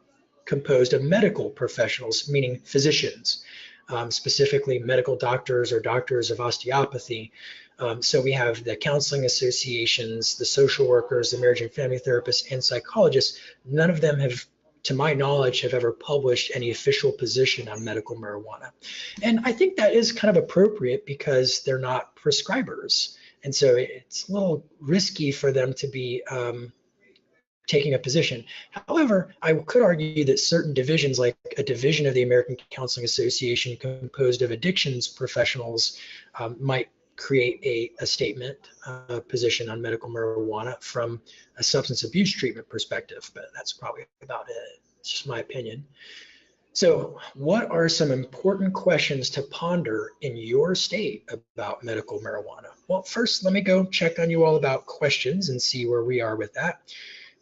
composed of medical professionals, meaning physicians, specifically medical doctors or doctors of osteopathy. So we have the counseling associations, the social workers, the marriage and family therapists, and psychologists. None of them have, to my knowledge, have ever published any official position on medical marijuana. And I think that is kind of appropriate because they're not prescribers. And so it's a little risky for them to be taking a position. However, I could argue that certain divisions, like a division of the American Counseling Association composed of addictions professionals, might create a statement position on medical marijuana from a substance abuse treatment perspective, but that's probably about it. It's just my opinion. So what are some important questions to ponder in your state about medical marijuana? Well, first, let me go check on you all about questions and see where we are with that.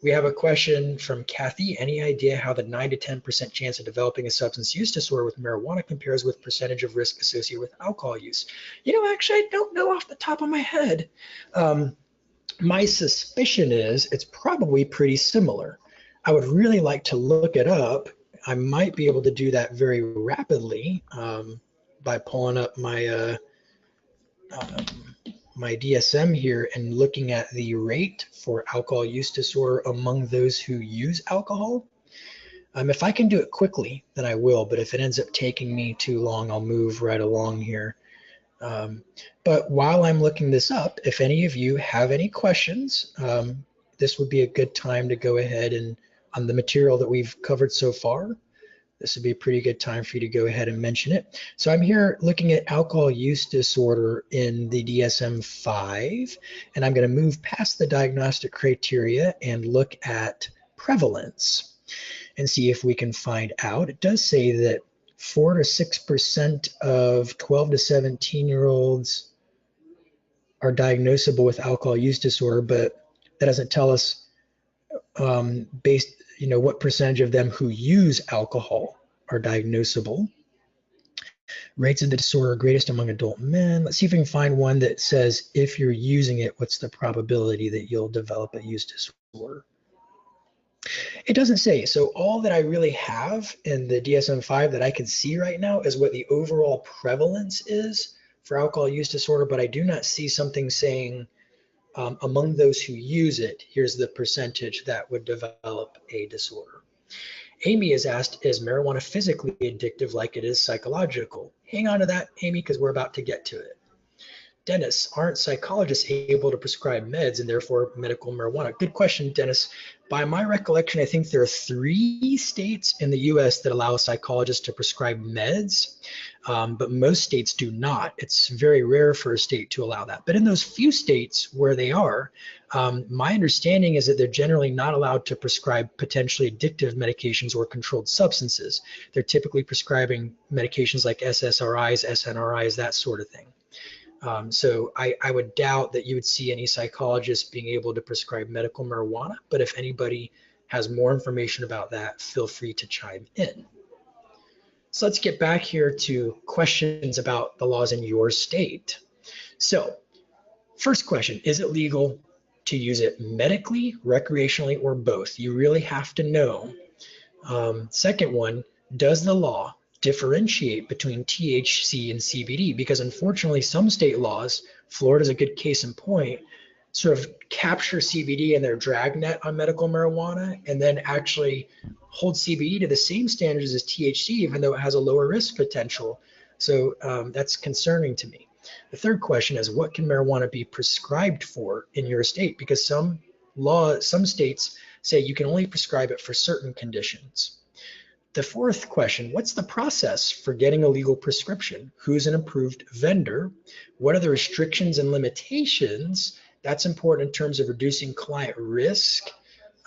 We have a question from Kathy. Any idea how the 9 to 10% chance of developing a substance use disorder with marijuana compares with percentage of risk associated with alcohol use? You know, actually, I don't know off the top of my head. My suspicion is it's probably pretty similar. I would really like to look it up. I might be able to do that very rapidly by pulling up my my DSM here and looking at the rate for alcohol use disorder among those who use alcohol. If I can do it quickly, then I will, but if it ends up taking me too long, I'll move right along here. But while I'm looking this up, if any of you have any questions, this would be a good time to go ahead and on the material that we've covered so far. This would be a pretty good time for you to go ahead and mention it. So I'm here looking at alcohol use disorder in the DSM-5, and I'm going to move past the diagnostic criteria and look at prevalence and see if we can find out. It does say that 4 to 6% of 12 to 17-year-olds are diagnosable with alcohol use disorder, but that doesn't tell us what percentage of them who use alcohol are diagnosable. Rates of the disorder are greatest among adult men. Let's see if we can find one that says if you're using it, what's the probability that you'll develop a use disorder? It doesn't say. So all that I really have in the DSM-5 that I can see right now is what the overall prevalence is for alcohol use disorder, but I do not see something saying among those who use it, here's the percentage that would develop a disorder. Amy has asked, is marijuana physically addictive like it is psychological? Hang on to that, Amy, because we're about to get to it. Dennis, aren't psychologists able to prescribe meds and therefore medical marijuana? Good question, Dennis. By my recollection, I think there are 3 states in the US that allow psychologists to prescribe meds, but most states do not. It's very rare for a state to allow that. But in those few states where they are, my understanding is that they're generally not allowed to prescribe potentially addictive medications or controlled substances. They're typically prescribing medications like SSRIs, SNRIs, that sort of thing. So I would doubt that you would see any psychologists being able to prescribe medical marijuana, but if anybody has more information about that, feel free to chime in. So let's get back here to questions about the laws in your state. So first question, is it legal to use it medically, recreationally, or both? You really have to know. Second one, does the law differentiate between THC and CBD, because unfortunately some state laws, Florida's a good case in point, sort of capture CBD in their dragnet on medical marijuana and then actually hold CBD to the same standards as THC, even though it has a lower risk potential. So that's concerning to me. The third question is, what can marijuana be prescribed for in your state? Because some states say you can only prescribe it for certain conditions. The fourth question, what's the process for getting a legal prescription? Who's an approved vendor? What are the restrictions and limitations? That's important in terms of reducing client risk.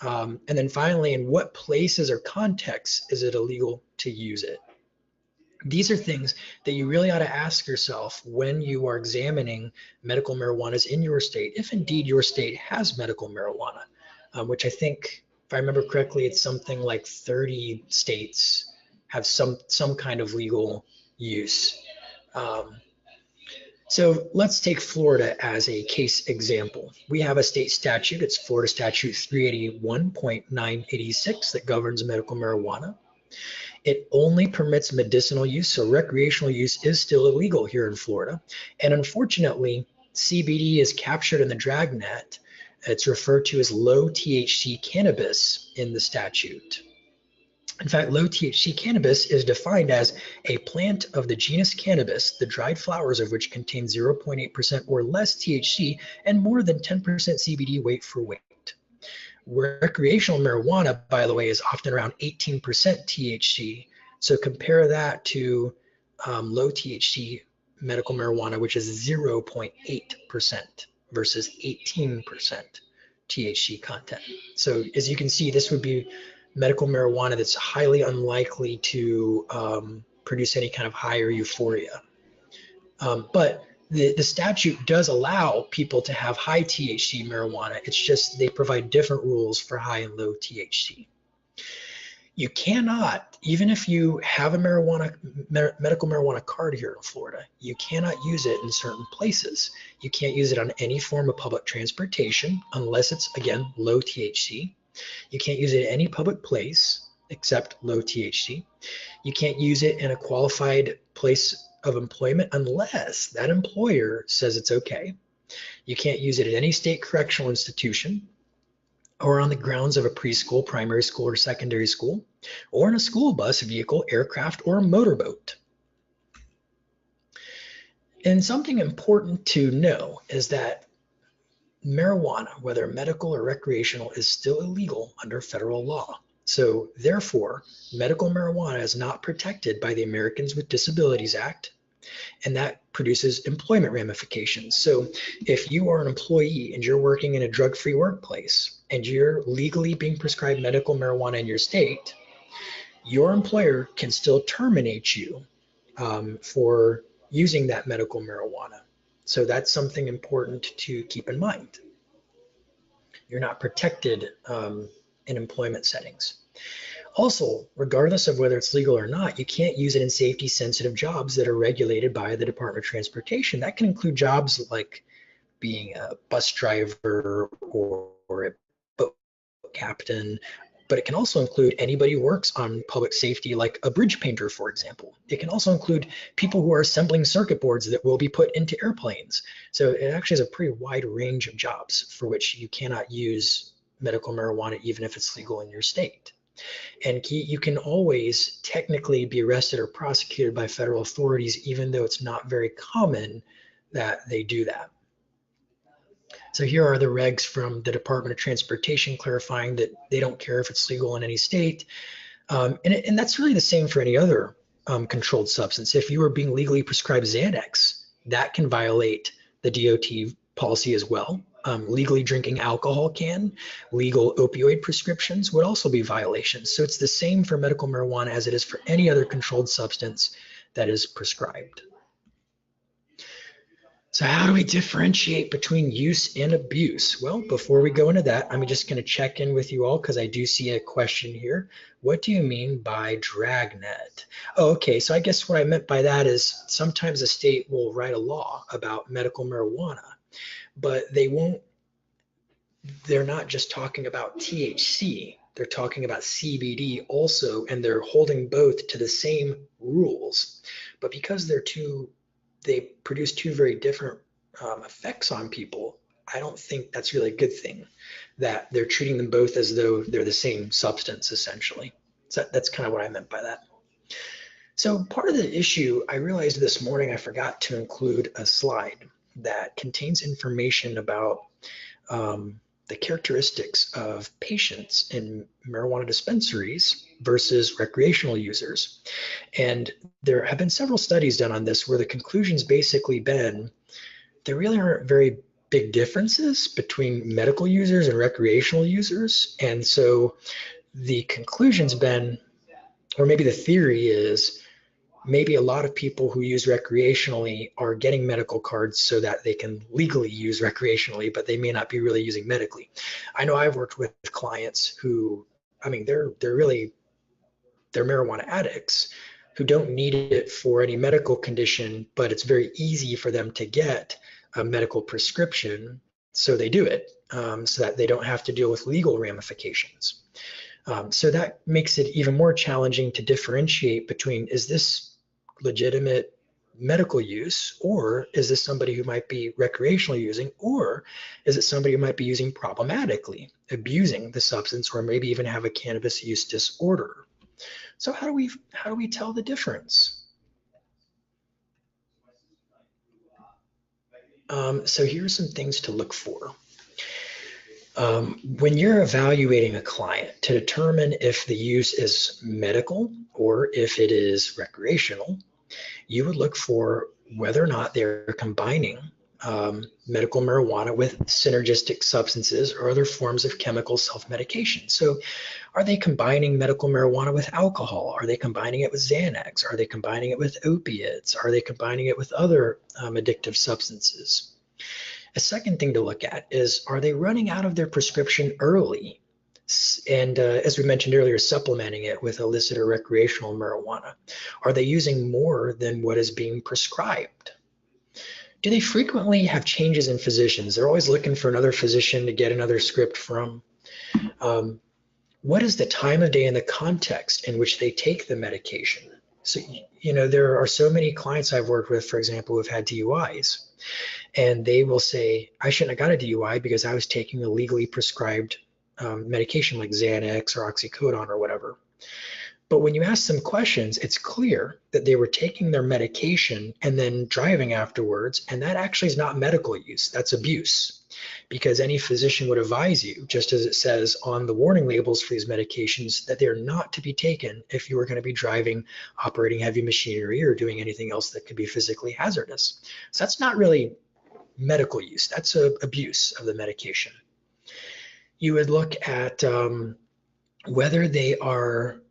And then finally, in what places or contexts is it illegal to use it? These are things that you really ought to ask yourself when you are examining medical marijuanas in your state, if indeed your state has medical marijuana, which I think, if I remember correctly, it's something like 30 states have some kind of legal use. So let's take Florida as a case example. We have a state statute. It's Florida Statute 381.986 that governs medical marijuana. It only permits medicinal use, so recreational use is still illegal here in Florida. And unfortunately, CBD is captured in the dragnet. It's referred to as low THC cannabis in the statute. In fact, low THC cannabis is defined as a plant of the genus Cannabis, the dried flowers of which contain 0.8% or less THC and more than 10% CBD weight for weight. Recreational marijuana, by the way, is often around 18% THC. So compare that to low THC medical marijuana, which is 0.8% versus 18% THC content. So as you can see, this would be medical marijuana that's highly unlikely to produce any kind of higher euphoria. But the statute does allow people to have high THC marijuana. It's just they provide different rules for high and low THC. You cannot, even if you have a medical marijuana card here in Florida, you cannot use it in certain places. You can't use it on any form of public transportation unless it's, again, low THC. You can't use it at any public place except low THC. You can't use it in a qualified place of employment unless that employer says it's okay. You can't use it at any state correctional institution or on the grounds of a preschool, primary school, or secondary school, or in a school bus, vehicle, aircraft, or a motorboat. And something important to know is that marijuana, whether medical or recreational, is still illegal under federal law. So therefore, medical marijuana is not protected by the Americans with Disabilities Act, and that produces employment ramifications. So if you are an employee and you're working in a drug-free workplace and you're legally being prescribed medical marijuana in your state, your employer can still terminate you for using that medical marijuana. So that's something important to keep in mind. You're not protected in employment settings. Also, regardless of whether it's legal or not, you can't use it in safety-sensitive jobs that are regulated by the Department of Transportation. That can include jobs like being a bus driver or a boat captain, but it can also include anybody who works on public safety, like a bridge painter, for example. It can also include people who are assembling circuit boards that will be put into airplanes. So it actually has a pretty wide range of jobs for which you cannot use medical marijuana, even if it's legal in your state. And you can always technically be arrested or prosecuted by federal authorities, even though it's not very common that they do that. So here are the regs from the Department of Transportation clarifying that they don't care if it's legal in any state. And that's really the same for any other controlled substance. If you are being legally prescribed Xanax, that can violate the DOT policy as well. Legally drinking alcohol can, legal opioid prescriptions would also be violations. So it's the same for medical marijuana as it is for any other controlled substance that is prescribed. So how do we differentiate between use and abuse? Well, before we go into that, I'm just going to check in with you all because I do see a question here. What do you mean by dragnet? Oh, okay, so I guess what I meant by that is sometimes a state will write a law about medical marijuana, but they're not just talking about THC. they're talking about CBD also, and they're holding both to the same rules. But because they produce two very different effects on people, I don't think that's really a good thing, that they're treating them both as though they're the same substance, essentially. So that's kind of what I meant by that. So part of the issue, I realized this morning I forgot to include a slide that contains information about the characteristics of patients in marijuana dispensaries versus recreational users. And there have been several studies done on this where the conclusion's basically been there really aren't very big differences between medical users and recreational users. And so the conclusion's been, or maybe the theory is, maybe a lot of people who use recreationally are getting medical cards so that they can legally use recreationally, but they may not be really using medically. I know I've worked with clients who, I mean, they're marijuana addicts who don't need it for any medical condition, but it's very easy for them to get a medical prescription, so they do it, so that they don't have to deal with legal ramifications. So that makes it even more challenging to differentiate between, is this legitimate medical use, or is this somebody who might be recreationally using, or is it somebody who might be using problematically, abusing the substance, or maybe even have a cannabis use disorder? So how do we tell the difference? So here's some things to look for. When you're evaluating a client to determine if the use is medical or if it is recreational, you would look for whether or not they're combining medical marijuana with synergistic substances or other forms of chemical self-medication. So are they combining medical marijuana with alcohol? Are they combining it with Xanax? Are they combining it with opiates? Are they combining it with other addictive substances? A second thing to look at is, are they running out of their prescription early? And as we mentioned earlier, supplementing it with illicit or recreational marijuana. Are they using more than what is being prescribed? Do they frequently have changes in physicians? They're always looking for another physician to get another script from. What is the time of day and the context in which they take the medication? So, there are so many clients I've worked with, for example, who've had DUIs, and they will say, I shouldn't have got a DUI because I was taking a legally prescribed medication like Xanax or oxycodone or whatever. But when you ask them questions, it's clear that they were taking their medication and then driving afterwards, and that actually is not medical use, that's abuse. Because any physician would advise you, just as it says on the warning labels for these medications, that they're not to be taken if you are going to be driving, operating heavy machinery, or doing anything else that could be physically hazardous. So that's not really medical use, that's abuse of the medication. You would look at whether they are,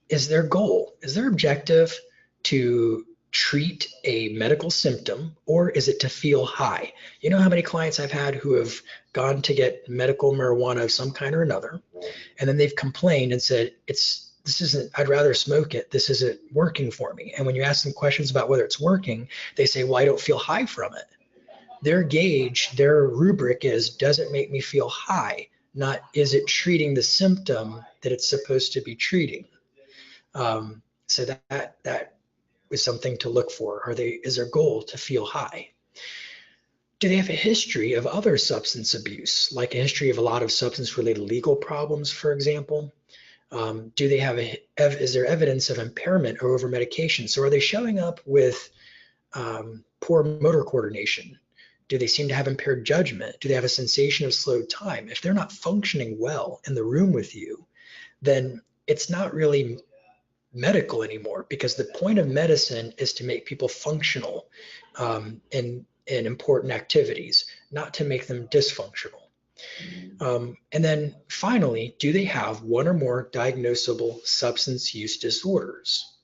is their goal, is their objective to treat a medical symptom, or is it to feel high? You know how many clients I've had who have gone to get medical marijuana of some kind or another, and then they've complained and said, I'd rather smoke it, this isn't working for me. And when you ask them questions about whether it's working, they say, well, I don't feel high from it. Their gauge, their rubric is, does it make me feel high? Not, is it treating the symptom that it's supposed to be treating? So that is something to look for. Is their goal to feel high? Do they have a history of other substance abuse, like a history of a lot of substance-related legal problems, for example? Do they have is there evidence of impairment or over medication? So are they showing up with poor motor coordination? Do they seem to have impaired judgment? Do they have a sensation of slowed time? If they're not functioning well in the room with you, then it's not really medical anymore, because the point of medicine is to make people functional in important activities, not to make them dysfunctional. And then finally, do they have one or more diagnosable substance use disorders?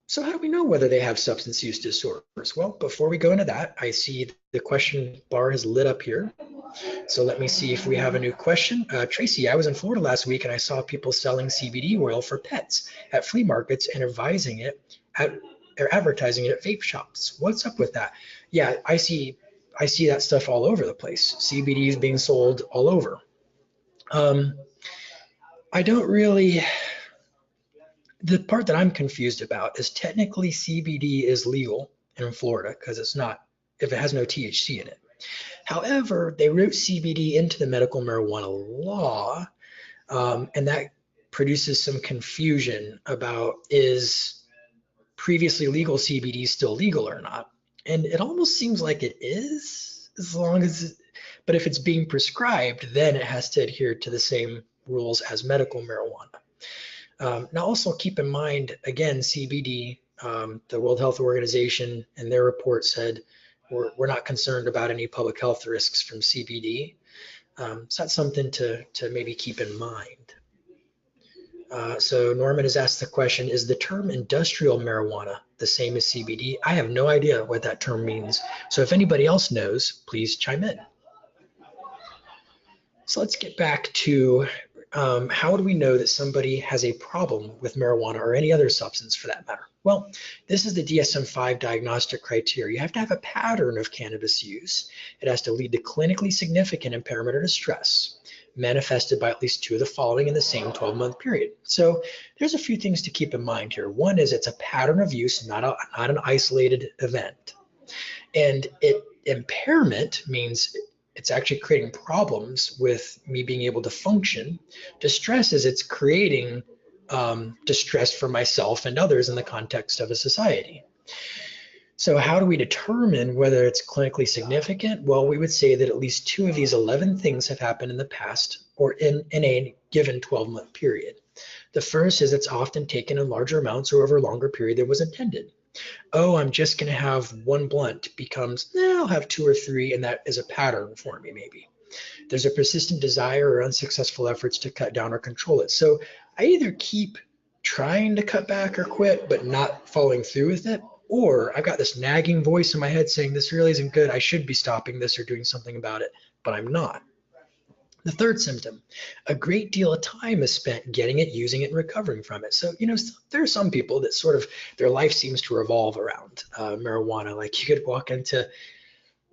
So how do we know whether they have substance use disorders? Well, before we go into that, I see the question bar has lit up here. So let me see if we have a new question. Tracy, I was in Florida last week and I saw people selling CBD oil for pets at flea markets and advertising it at vape shops. What's up with that? Yeah, I see that stuff all over the place. CBD is being sold all over. Um, I don't really, the part that I'm confused about is technically CBD is legal in Florida because it's not, if it has no THC in it. However, they wrote CBD into the medical marijuana law, and that produces some confusion about is previously legal CBD still legal or not. And it almost seems like it is, as long as, but if it's being prescribed, then it has to adhere to the same rules as medical marijuana. Now, also keep in mind, again, CBD, the World Health Organization and their report said we're not concerned about any public health risks from CBD. So that's something to maybe keep in mind. So Norman has asked the question, is the term industrial marijuana the same as CBD? I have no idea what that term means. So if anybody else knows, please chime in. So let's get back to how do we know that somebody has a problem with marijuana or any other substance for that matter? Well, this is the DSM-5 diagnostic criteria. You have to have a pattern of cannabis use. It has to lead to clinically significant impairment or distress, manifested by at least two of the following in the same 12-month period. So there's a few things to keep in mind here. One is it's a pattern of use, not an isolated event. And impairment means it's actually creating problems with me being able to function. Distress is it's creating distress for myself and others in the context of a society. So how do we determine whether it's clinically significant? Well, we would say that at least two of these 11 things have happened in the past or in a given 12-month period. The first is it's often taken in larger amounts or over a longer period than was intended. Oh, I'm just going to have one blunt becomes, I'll have two or three, and that is a pattern for me maybe. There's a persistent desire or unsuccessful efforts to cut down or control it. So I either keep trying to cut back or quit, but not following through with it, or I've got this nagging voice in my head saying this really isn't good. I should be stopping this or doing something about it, but I'm not. The third symptom, a great deal of time is spent getting it, using it, and recovering from it. So, there are some people that sort of their life seems to revolve around marijuana. Like you could walk into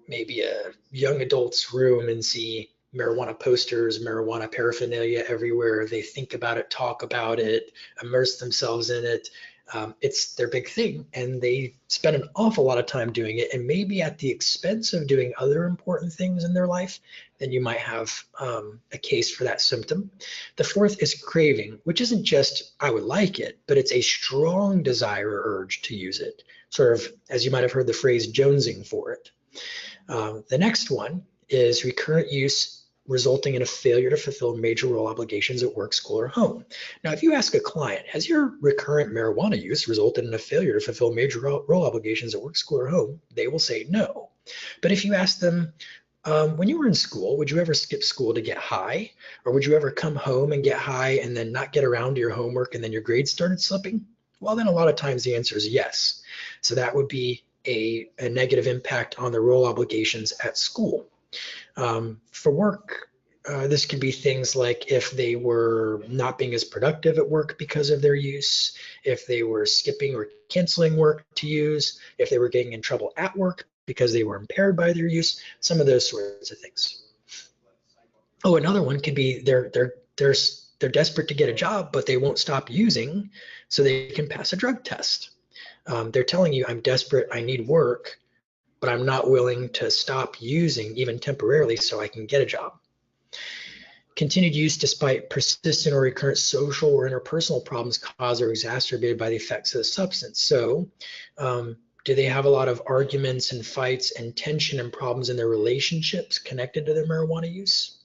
maybe a young adult's room and see marijuana posters, marijuana paraphernalia everywhere. They think about it, talk about it, immerse themselves in it. It's their big thing, and they spend an awful lot of time doing it, and maybe at the expense of doing other important things in their life. Then you might have a case for that symptom. The fourth is craving, which isn't just I would like it, but it's a strong desire or urge to use it, sort of as you might have heard the phrase jonesing for it. The next one is recurrent use resulting in a failure to fulfill major role obligations at work, school, or home. Now, if you ask a client, has your recurrent marijuana use resulted in a failure to fulfill major role obligations at work, school, or home? They will say no. But if you ask them, when you were in school, would you ever skip school to get high? Or would you ever come home and get high and then not get around to your homework and then your grades started slipping? Well, then a lot of times the answer is yes. So that would be a negative impact on the role obligations at school. For work, this can be things like if they were not being as productive at work because of their use, if they were skipping or canceling work to use, if they were getting in trouble at work because they were impaired by their use, some of those sorts of things. Oh, another one could be they're desperate to get a job, but they won't stop using so they can pass a drug test. They're telling you, I'm desperate, I need work, but I'm not willing to stop using even temporarily so I can get a job. Continued use despite persistent or recurrent social or interpersonal problems caused or exacerbated by the effects of the substance. So do they have a lot of arguments and fights and tension and problems in their relationships connected to their marijuana use?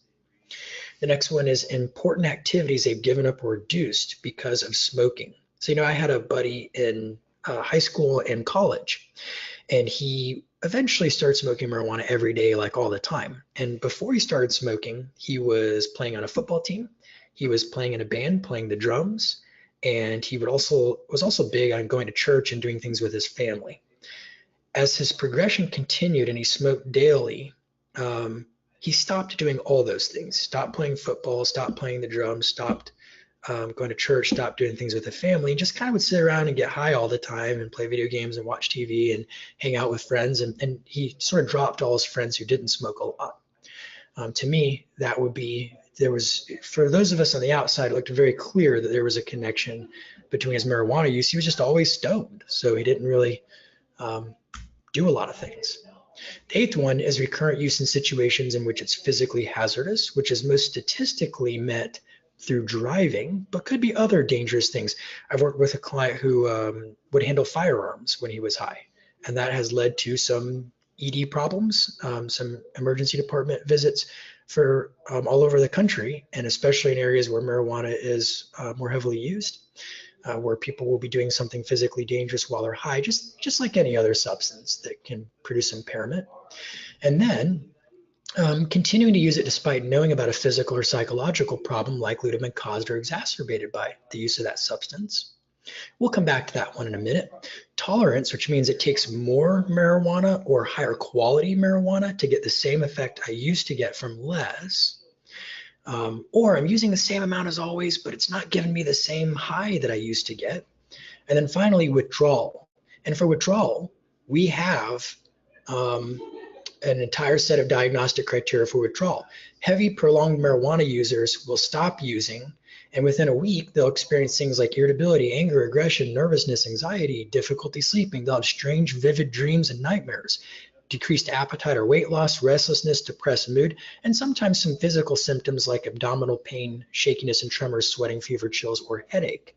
The next one is important activities they've given up or reduced because of smoking. So, I had a buddy in high school and college, and he eventually started smoking marijuana every day, like all the time. And before he started smoking, he was playing on a football team. He was playing in a band, playing the drums, and he was also big on going to church and doing things with his family. As his progression continued and he smoked daily, he stopped doing all those things. Stopped playing football, stopped playing the drums, stopped going to church, stopped doing things with the family, and just kind of would sit around and get high all the time and play video games and watch TV and hang out with friends. And he sort of dropped all his friends who didn't smoke a lot. To me, that would be there was, for those of us on the outside, it looked very clear that there was a connection between his marijuana use. He was just always stoned, so he didn't really do a lot of things. The eighth one is recurrent use in situations in which it's physically hazardous, which is most statistically met through driving, but could be other dangerous things. I've worked with a client who would handle firearms when he was high, and that has led to some ED problems, some emergency department visits for all over the country, and especially in areas where marijuana is more heavily used, where people will be doing something physically dangerous while they're high, just like any other substance that can produce impairment. And then continuing to use it despite knowing about a physical or psychological problem likely to have been caused or exacerbated by the use of that substance. We'll come back to that one in a minute. Tolerance, which means it takes more marijuana or higher quality marijuana to get the same effect I used to get from less. Or I'm using the same amount as always, but it's not giving me the same high that I used to get. And then finally, withdrawal. And for withdrawal, we have an entire set of diagnostic criteria for withdrawal. Heavy prolonged marijuana users will stop using, and within a week, they'll experience things like irritability, anger, aggression, nervousness, anxiety, difficulty sleeping. They'll have strange, vivid dreams and nightmares, decreased appetite or weight loss, restlessness, depressed mood, and sometimes some physical symptoms like abdominal pain, shakiness and tremors, sweating, fever, chills, or headache.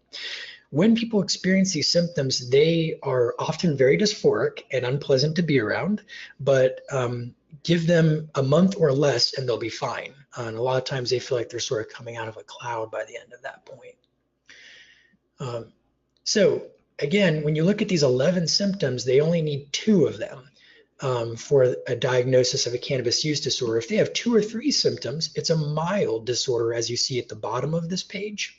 When people experience these symptoms, they are often very dysphoric and unpleasant to be around, but give them a month or less and they'll be fine. And a lot of times they feel like they're sort of coming out of a cloud by the end of that point. So again, when you look at these 11 symptoms, they only need 2 of them for a diagnosis of a cannabis use disorder. If they have 2 or 3 symptoms, it's a mild disorder, as you see at the bottom of this page.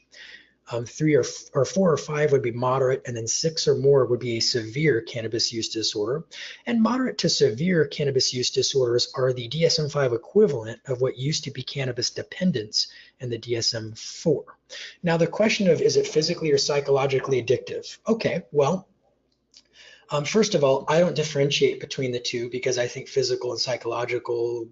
3 or 4 or 5 would be moderate, and then 6 or more would be a severe cannabis use disorder. And moderate to severe cannabis use disorders are the DSM-5 equivalent of what used to be cannabis dependence in the DSM-4. Now the question of, is it physically or psychologically addictive? Okay, well, first of all, I don't differentiate between the two because I think physical and psychological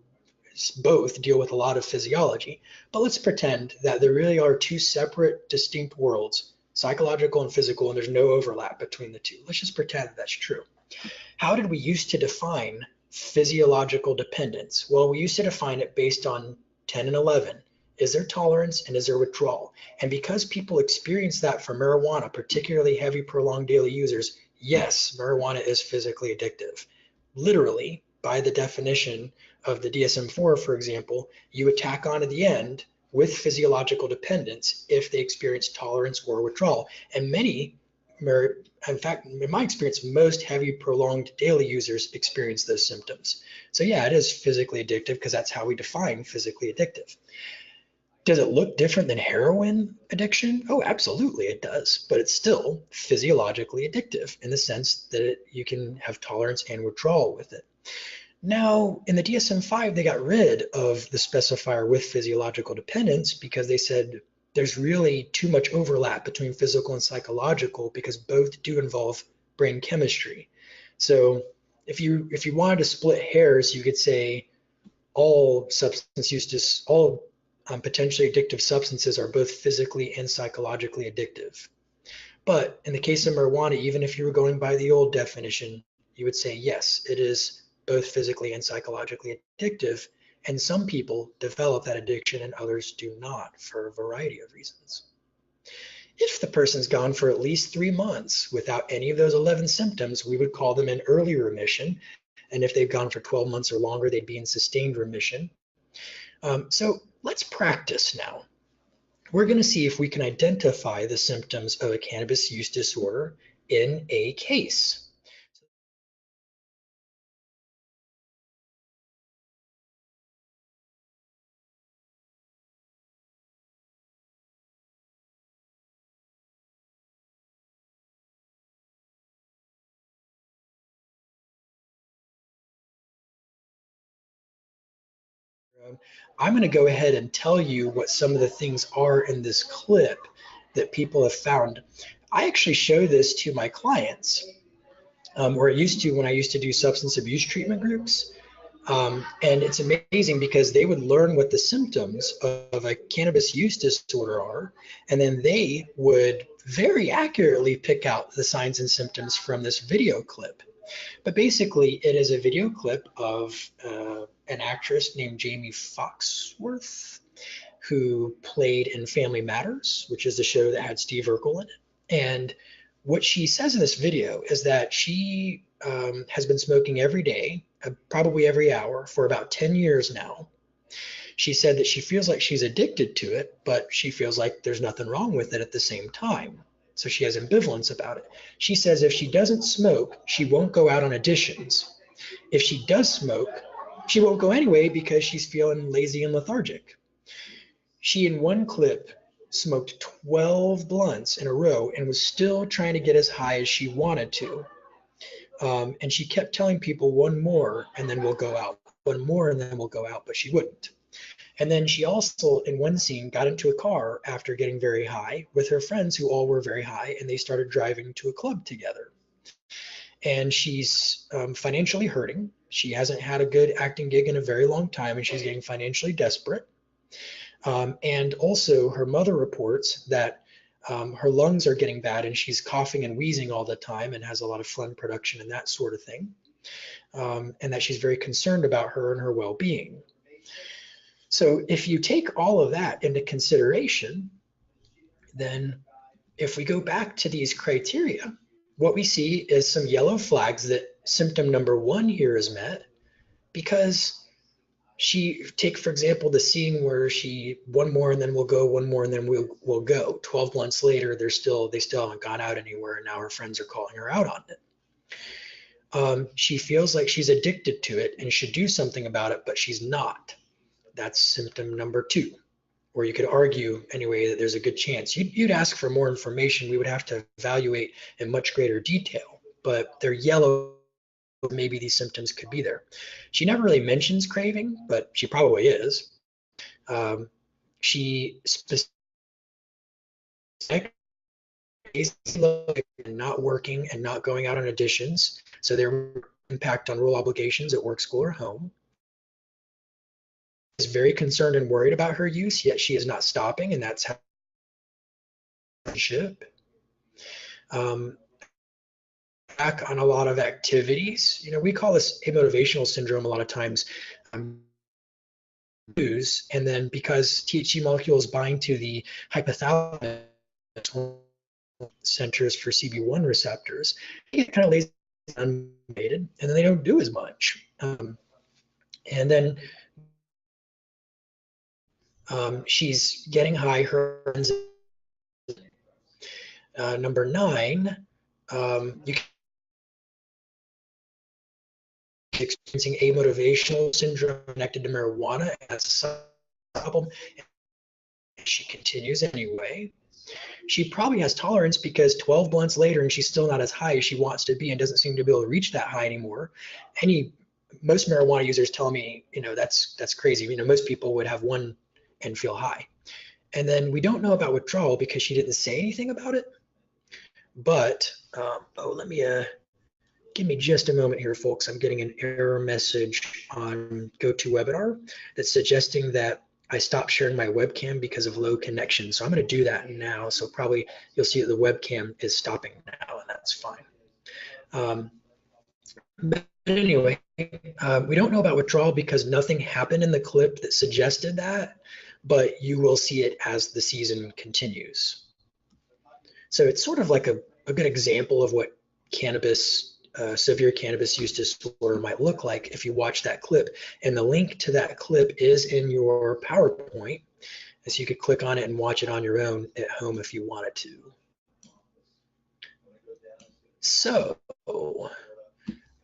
both deal with a lot of physiology, but let's pretend that there really are 2 separate, distinct worlds, psychological and physical, and there's no overlap between the two. Let's just pretend that's true. How did we used to define physiological dependence? Well, we used to define it based on 10 and 11. Is there tolerance and is there withdrawal? And because people experience that for marijuana, particularly heavy prolonged daily users, yes, marijuana is physically addictive. Literally, by the definition of the DSM-4, for example, you would tack on at the end with physiological dependence if they experience tolerance or withdrawal. And many, in fact, in my experience, most heavy prolonged daily users experience those symptoms. So yeah, it is physically addictive because that's how we define physically addictive. Does it look different than heroin addiction? Oh, absolutely it does, but it's still physiologically addictive in the sense that you can have tolerance and withdrawal with it. Now, in the DSM-5, they got rid of the specifier with physiological dependence because they said there's really too much overlap between physical and psychological because both do involve brain chemistry. So if you wanted to split hairs, you could say all substance use, all potentially addictive substances are both physically and psychologically addictive. But in the case of marijuana, even if you were going by the old definition, you would say, yes, it is both physically and psychologically addictive. And some people develop that addiction and others do not for a variety of reasons. If the person's gone for at least 3 months without any of those 11 symptoms, we would call them in early remission. And if they've gone for 12 months or longer, they'd be in sustained remission. So let's practice now. We're going to see if we can identify the symptoms of a cannabis use disorder in a case. I'm going to go ahead and tell you what some of the things are in this clip that people have found. I actually show this to my clients, or I used to when I used to do substance abuse treatment groups. And it's amazing because they would learn what the symptoms of a cannabis use disorder are, and then they would very accurately pick out the signs and symptoms from this video clip. But basically, it is a video clip of an actress named Jamie Foxworth, who played in Family Matters, which is the show that had Steve Urkel in it. And what she says in this video is that she has been smoking every day, probably every hour, for about 10 years now. She said that she feels like she's addicted to it, but she feels like there's nothing wrong with it at the same time. So she has ambivalence about it. She says if she doesn't smoke, she won't go out on auditions. If she does smoke, she won't go anyway because she's feeling lazy and lethargic. She, in one clip, smoked 12 blunts in a row and was still trying to get as high as she wanted to. And she kept telling people one more and then we'll go out, one more and then we'll go out, but she wouldn't. And then she also, in one scene, got into a car after getting very high with her friends who all were very high, and they started driving to a club together. And she's financially hurting. She hasn't had a good acting gig in a very long time, and she's getting financially desperate. And also, her mother reports that her lungs are getting bad and she's coughing and wheezing all the time and has a lot of phlegm production and that sort of thing. And that she's very concerned about her and her well-being. So if you take all of that into consideration, then if we go back to these criteria, what we see is some yellow flags that symptom number 1 here is met, because she, take for example the scene where she, one more and then we'll go, one more and then we'll go. 12 months later, they still haven't gone out anywhere, and now her friends are calling her out on it. She feels like she's addicted to it and should do something about it, but she's not. That's symptom number 2. Or you could argue anyway that there's a good chance. You'd ask for more information. We would have to evaluate in much greater detail, but they're yellow. Maybe these symptoms could be there. She never really mentions craving, but she probably is. She specifically not working and not going out on auditions, so their impact on rule obligations at work, school, or home. Is very concerned and worried about her use, yet she is not stopping, and that's how ship. Back on a lot of activities. We call this amotivational syndrome a lot of times. And then because THC molecules bind to the hypothalamus centers for CB1 receptors, they get kind of lazy and unmotivated, and then they don't do as much. And then she's getting high. Her number 9, you can experiencing amotivational syndrome connected to marijuana as a problem. She continues anyway. She probably has tolerance because 12 blunts later and she's still not as high as she wants to be and doesn't seem to be able to reach that high anymore. Most marijuana users tell me, that's crazy. Most people would have one and feel high. And then we don't know about withdrawal because she didn't say anything about it. But, let me, give me just a moment here, folks. I'm getting an error message on GoToWebinar that's suggesting that I stopped sharing my webcam because of low connection. So I'm going to do that now. So probably you'll see that the webcam is stopping now, and that's fine. But anyway, we don't know about withdrawal because nothing happened in the clip that suggested that, but you will see it as the season continues. So it's sort of like a good example of what severe cannabis use disorder might look like if you watch that clip. And the link to that clip is in your PowerPoint, so you could click on it and watch it on your own at home if you wanted to. So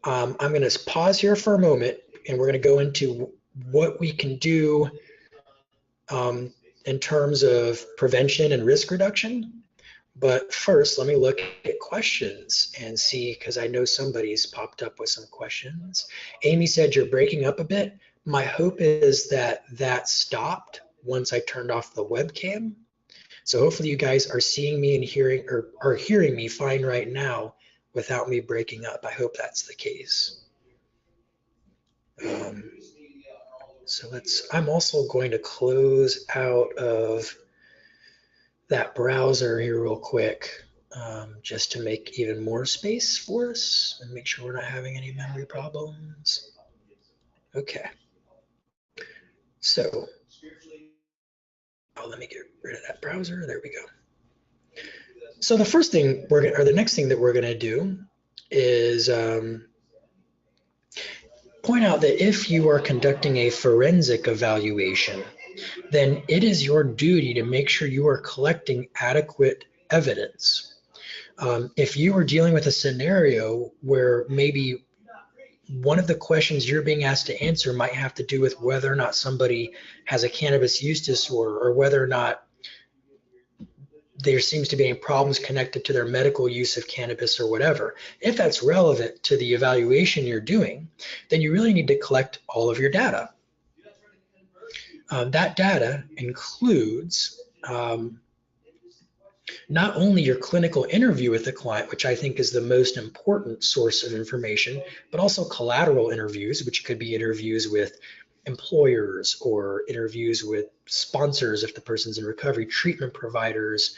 I'm going to pause here for a moment, and we're going to go into what we can do in terms of prevention and risk reduction. But first, let me look at questions and see, because I know somebody's popped up with some questions. Amy said, you're breaking up a bit. My hope is that stopped once I turned off the webcam. So hopefully you guys are seeing me and hearing, or are hearing me fine right now without me breaking up. I hope that's the case. So I'm also going to close out of that browser here real quick, just to make even more space for us and make sure we're not having any memory problems. Okay. So, let me get rid of that browser. There we go. So the first thing the next thing that we're going to do is point out that if you are conducting a forensic evaluation, then it is your duty to make sure you are collecting adequate evidence. If you are dealing with a scenario where maybe one of the questions you're being asked to answer might have to do with whether or not somebody has a cannabis use disorder, or whether or not there seems to be any problems connected to their medical use of cannabis or whatever. If that's relevant to the evaluation you're doing, then you really need to collect all of your data. That data includes not only your clinical interview with the client, which I think is the most important source of information, but also collateral interviews, which could be interviews with employers or interviews with sponsors if the person's in recovery, treatment providers,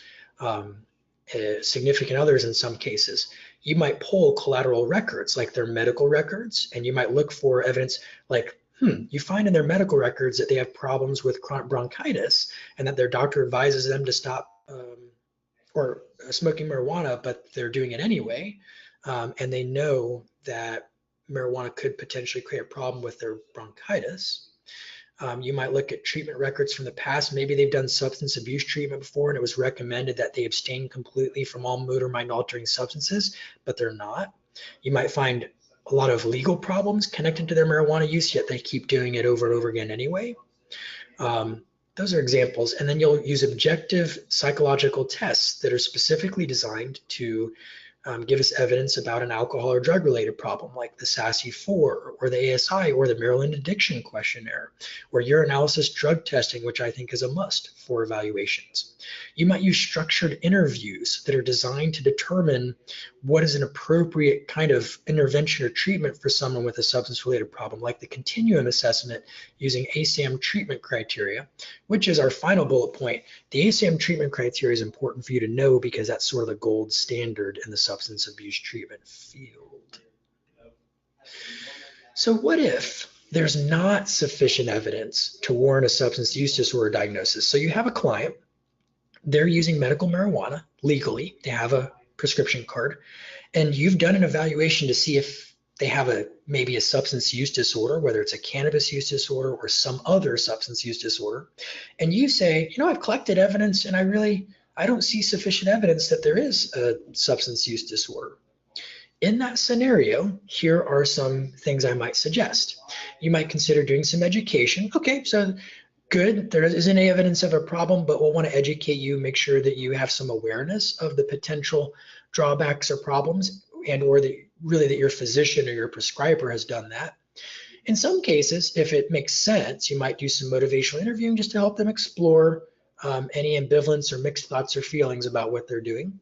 significant others in some cases. You might pull collateral records like their medical records, and you might look for evidence like, you find in their medical records that they have problems with chronic bronchitis and that their doctor advises them to stop or smoking marijuana, but they're doing it anyway, and they know that marijuana could potentially create a problem with their bronchitis. You might look at treatment records from the past. Maybe they've done substance abuse treatment before and it was recommended that they abstain completely from all mood or mind altering substances, but they're not. You might find a lot of legal problems connected to their marijuana use, yet they keep doing it over and over again anyway. Those are examples. And then you'll use objective psychological tests that are specifically designed to give us evidence about an alcohol or drug-related problem, like the SASI-4 or the ASI or the Maryland Addiction Questionnaire, or urinalysis drug testing, which I think is a must for evaluations. You might use structured interviews that are designed to determine what is an appropriate kind of intervention or treatment for someone with a substance-related problem, like the continuum assessment using ASAM treatment criteria, which is our final bullet point. The ASAM treatment criteria is important for you to know because that's sort of the gold standard in the substance abuse treatment field. So what if there's not sufficient evidence to warrant a substance use disorder diagnosis? So you have a client, they're using medical marijuana legally, they have a prescription card, and you've done an evaluation to see if they have maybe a substance use disorder, whether it's a cannabis use disorder or some other substance use disorder. And you say, I've collected evidence and I don't see sufficient evidence that there is a substance use disorder. In that scenario, here are some things I might suggest. You might consider doing some education. Okay, so good, there isn't any evidence of a problem, but we'll want to educate you, make sure that you have some awareness of the potential drawbacks or problems, and or that your physician or your prescriber has done that. In some cases, if it makes sense, you might do some motivational interviewing just to help them explore any ambivalence or mixed thoughts or feelings about what they're doing.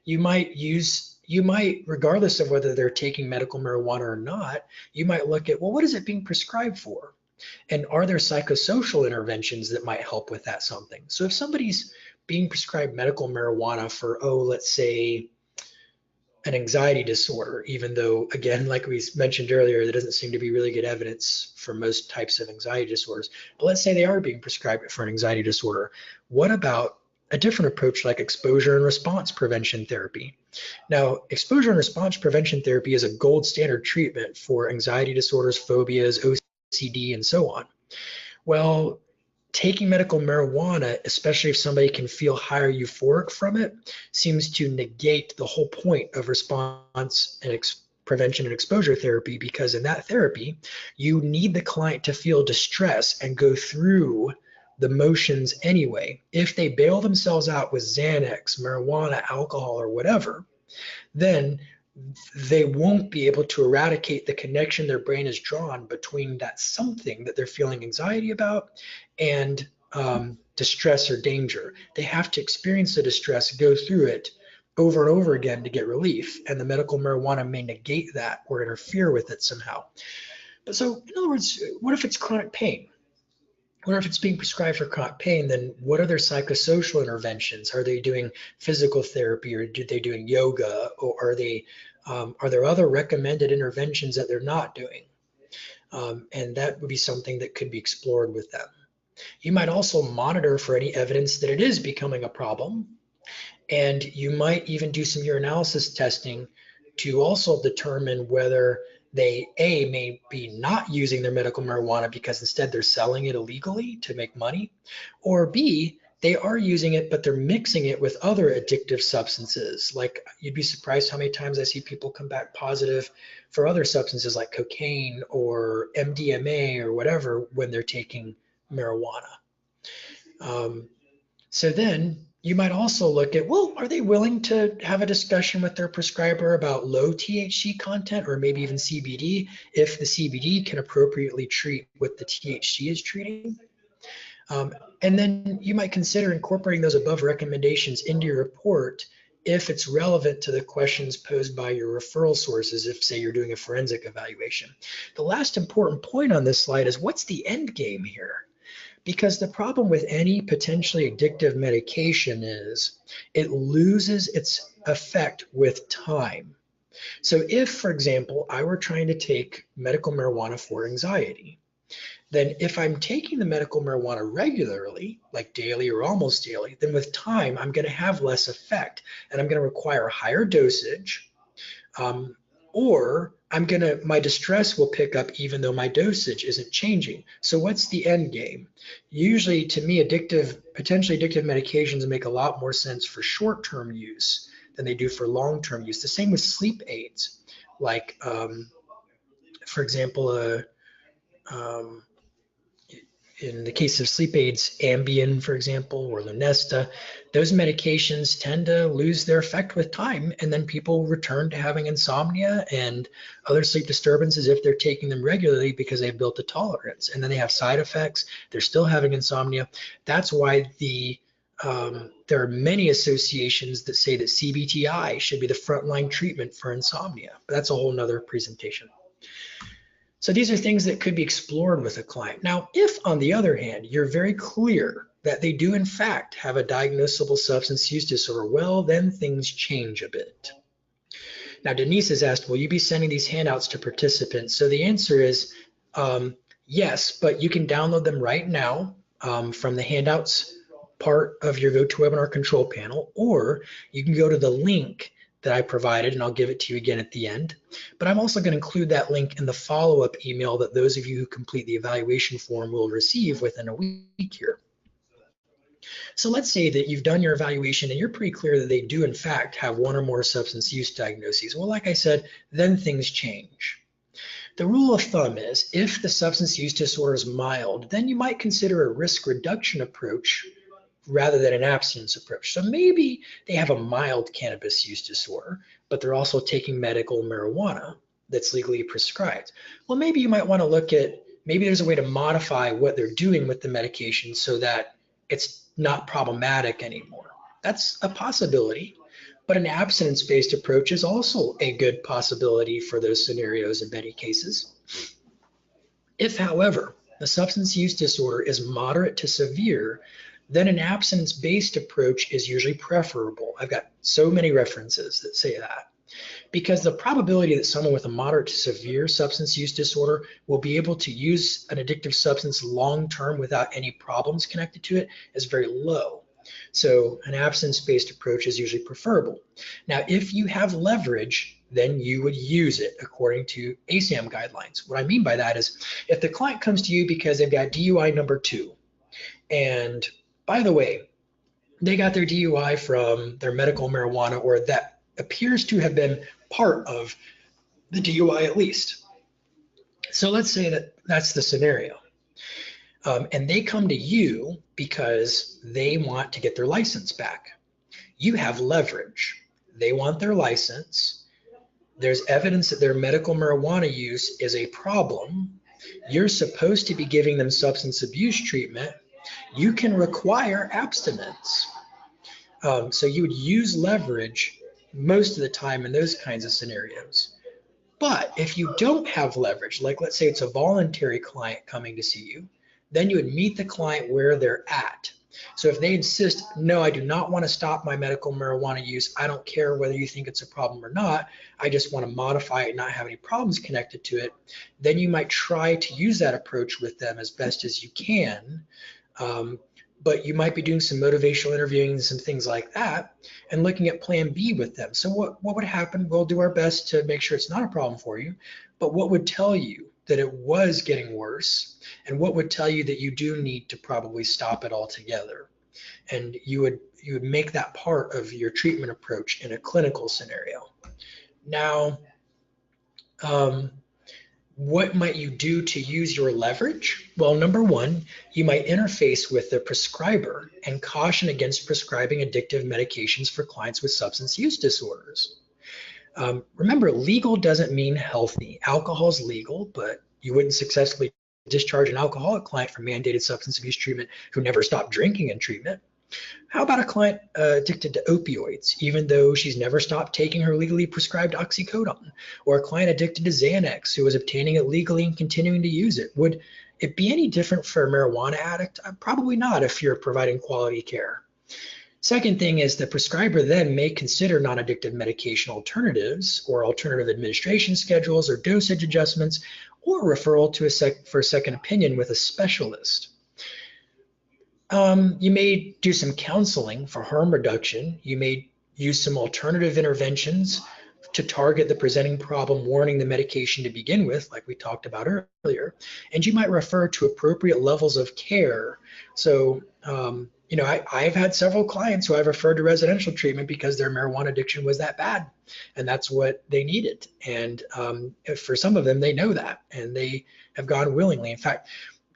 You might, regardless of whether they're taking medical marijuana or not, you might look at, well, what is it being prescribed for? And are there psychosocial interventions that might help with that something? So if somebody's being prescribed medical marijuana for, let's say, an anxiety disorder, even though, again, like we mentioned earlier, there doesn't seem to be really good evidence for most types of anxiety disorders. But let's say they are being prescribed it for an anxiety disorder. What about a different approach like exposure and response prevention therapy? Now, exposure and response prevention therapy is a gold standard treatment for anxiety disorders, phobias, OCD, and so on. Well, taking medical marijuana, especially if somebody can feel higher euphoric from it, seems to negate the whole point of response and prevention and exposure therapy, because in that therapy, you need the client to feel distress and go through the motions anyway. If they bail themselves out with Xanax, marijuana, alcohol, or whatever, then they won't be able to eradicate the connection their brain has drawn between that something that they're feeling anxiety about and distress or danger. They have to experience the distress, go through it over and over again to get relief, and the medical marijuana may negate that or interfere with it somehow. So in other words, what if it's chronic pain? What if it's being prescribed for chronic pain? Then what are their psychosocial interventions? Are they doing physical therapy, or are they doing yoga, or are there other recommended interventions that they're not doing? And that would be something that could be explored with them. You might also monitor for any evidence that it is becoming a problem, and you might even do some urinalysis testing to also determine whether they may be not using their medical marijuana because instead they're selling it illegally to make money, or B, they are using it but they're mixing it with other addictive substances. Like, you'd be surprised how many times I see people come back positive for other substances like cocaine or MDMA or whatever when they're taking marijuana. So then you might also look at, well, are they willing to have a discussion with their prescriber about low THC content, or maybe even CBD, if the CBD can appropriately treat what the THC is treating? And then you might consider incorporating those above recommendations into your report if it's relevant to the questions posed by your referral sources, if, say, you're doing a forensic evaluation. The last important point on this slide is, what's the end game here? Because the problem with any potentially addictive medication is it loses its effect with time. So if, for example, I were trying to take medical marijuana for anxiety, then if I'm taking the medical marijuana regularly, like daily or almost daily, then with time, I'm going to have less effect, and I'm going to require higher dosage, or my distress will pick up even though my dosage isn't changing. So what's the end game? Usually, to me, potentially addictive medications make a lot more sense for short-term use than they do for long-term use. The same with sleep aids, like, for example, in the case of sleep aids, Ambien, for example, or Lunesta, those medications tend to lose their effect with time, and then people return to having insomnia and other sleep disturbances if they're taking them regularly because they've built a tolerance. And then they have side effects. They're still having insomnia. That's why there are many associations that say that CBTI should be the frontline treatment for insomnia. But that's a whole nother presentation. So these are things that could be explored with a client. Now, if, on the other hand, you're very clear that they do in fact have a diagnosable substance use disorder, well, then things change a bit. Now, Denise has asked, will you be sending these handouts to participants? So the answer is yes, but you can download them right now from the handouts part of your GoToWebinar control panel, or you can go to the link that I provided, and I'll give it to you again at the end. But I'm also going to include that link in the follow-up email that those of you who complete the evaluation form will receive within a week here. So let's say that you've done your evaluation and you're pretty clear that they do in fact have one or more substance use diagnoses. Well, like I said, then things change. The rule of thumb is, if the substance use disorder is mild, then you might consider a risk reduction approach rather than an abstinence approach. So maybe they have a mild cannabis use disorder, but they're also taking medical marijuana that's legally prescribed. Well, maybe you might want to look at, maybe there's a way to modify what they're doing with the medication so that it's not problematic anymore. That's a possibility, but an abstinence-based approach is also a good possibility for those scenarios in many cases. If, however, the substance use disorder is moderate to severe, then an abstinence-based approach is usually preferable. I've got so many references that say that, because the probability that someone with a moderate to severe substance use disorder will be able to use an addictive substance long-term without any problems connected to it is very low. So an abstinence-based approach is usually preferable. Now, if you have leverage, then you would use it according to ASAM guidelines. What I mean by that is, if the client comes to you because they've got DUI number 2, and by the way, they got their DUI from their medical marijuana, or that appears to have been part of the DUI at least. So let's say that that's the scenario. And they come to you because they want to get their license back. You have leverage. They want their license. There's evidence that their medical marijuana use is a problem. You're supposed to be giving them substance abuse treatment. You can require abstinence. So you would use leverage most of the time in those kinds of scenarios. But if you don't have leverage, like let's say it's a voluntary client coming to see you, then you would meet the client where they're at. So if they insist, no, I do not want to stop my medical marijuana use. I don't care whether you think it's a problem or not. I just want to modify it and not have any problems connected to it. Then you might try to use that approach with them as best as you can. But you might be doing some motivational interviewing and some things like that and looking at plan B with them. So what would happen? We'll do our best to make sure it's not a problem for you, but what would tell you that it was getting worse, and what would tell you that you do need to probably stop it altogether? And you would make that part of your treatment approach in a clinical scenario. Now, what might you do to use your leverage? Well, number one, you might interface with the prescriber and caution against prescribing addictive medications for clients with substance use disorders. Remember, legal doesn't mean healthy. Alcohol is legal, but you wouldn't successfully discharge an alcoholic client from mandated substance abuse treatment who never stopped drinking in treatment. How about a client addicted to opioids, even though she's never stopped taking her legally prescribed oxycodone? Or a client addicted to Xanax who was obtaining it legally and continuing to use it? Would it be any different for a marijuana addict? Probably not if you're providing quality care. Second thing is the prescriber then may consider non-addictive medication alternatives or alternative administration schedules or dosage adjustments or referral to for a second opinion with a specialist. You may do some counseling for harm reduction. You may use some alternative interventions to target the presenting problem, warning the medication to begin with, like we talked about earlier. And you might refer to appropriate levels of care. So, I've had several clients who I've referred to residential treatment because their marijuana addiction was that bad, and that's what they needed. And for some of them, they know that, and they have gone willingly. In fact,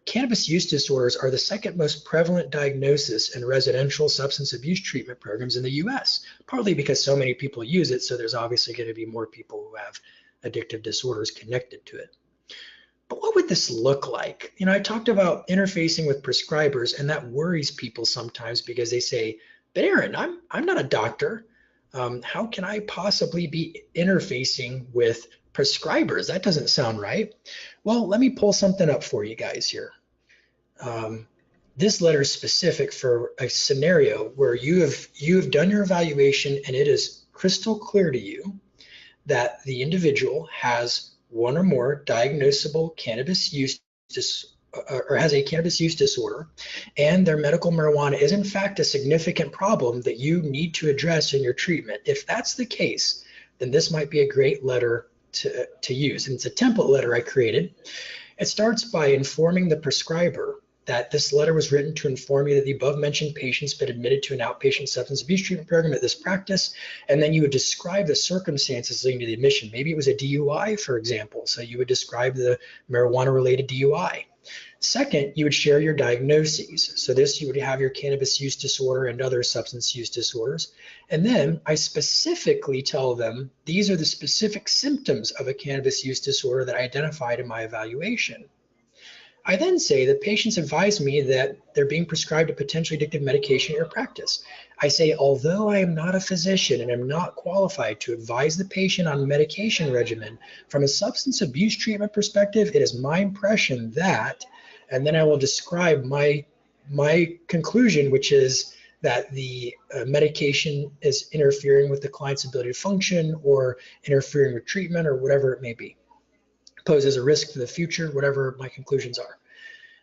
cannabis use disorders are the second most prevalent diagnosis in residential substance abuse treatment programs in the US, partly because so many people use it, so there's obviously going to be more people who have addictive disorders connected to it. But what would this look like? I talked about interfacing with prescribers, and that worries people sometimes because they say, but Aaron, I'm not a doctor. How can I possibly be interfacing with prescribers? That doesn't sound right. Well, let me pull something up for you guys here. This letter is specific for a scenario where you have done your evaluation and it is crystal clear to you that the individual has one or more diagnosable cannabis use or has a cannabis use disorder, and their medical marijuana is in fact a significant problem that you need to address in your treatment. If that's the case, then this might be a great letter to use. And it's a template letter I created. It starts by informing the prescriber that this letter was written to inform you that the above mentioned patient's been admitted to an outpatient substance abuse treatment program at this practice. And then you would describe the circumstances leading to the admission. Maybe it was a DUI, for example. So you would describe the marijuana related DUI. Second, you would share your diagnoses. So this, you would have your cannabis use disorder and other substance use disorders. And then I specifically tell them, these are the specific symptoms of a cannabis use disorder that I identified in my evaluation. I then say that patients advise me that they're being prescribed a potentially addictive medication in your practice. I say, although I am not a physician and am not qualified to advise the patient on medication regimen, from a substance abuse treatment perspective, it is my impression that, and then I will describe my conclusion, which is that the medication is interfering with the client's ability to function or interfering with treatment or whatever it may be. Poses a risk for the future, whatever my conclusions are.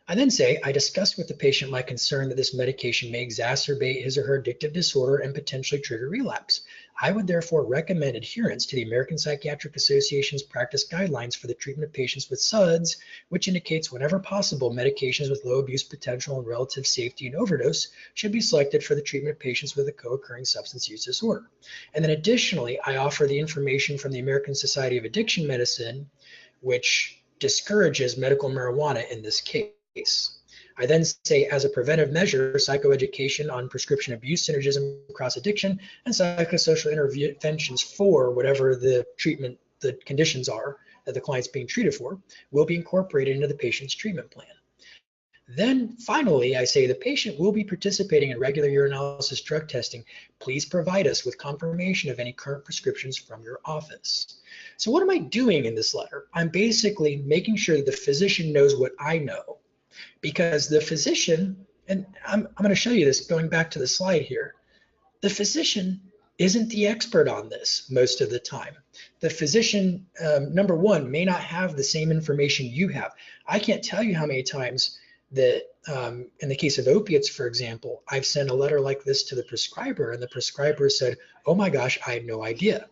I then say, I discussed with the patient my concern that this medication may exacerbate his or her addictive disorder and potentially trigger relapse. I would therefore recommend adherence to the American Psychiatric Association's practice guidelines for the treatment of patients with SUDS, which indicates whenever possible, medications with low abuse potential and relative safety and overdose should be selected for the treatment of patients with a co-occurring substance use disorder. And then additionally, I offer the information from the American Society of Addiction Medicine, which discourages medical marijuana in this case. I then say, as a preventive measure, psychoeducation on prescription abuse, synergism across addiction, and psychosocial interventions for whatever the conditions are that the client's being treated for, will be incorporated into the patient's treatment plan. Then finally, I say the patient will be participating in regular urinalysis drug testing. Please provide us with confirmation of any current prescriptions from your office. So what am I doing in this letter? I'm basically making sure that the physician knows what I know, because the physician, and I'm going to show you this going back to the slide here, the physician isn't the expert on this most of the time. The physician, number one, may not have the same information you have. I can't tell you how many times that in the case of opiates, for example, I've sent a letter like this to the prescriber, and the prescriber said, oh my gosh, I have no idea.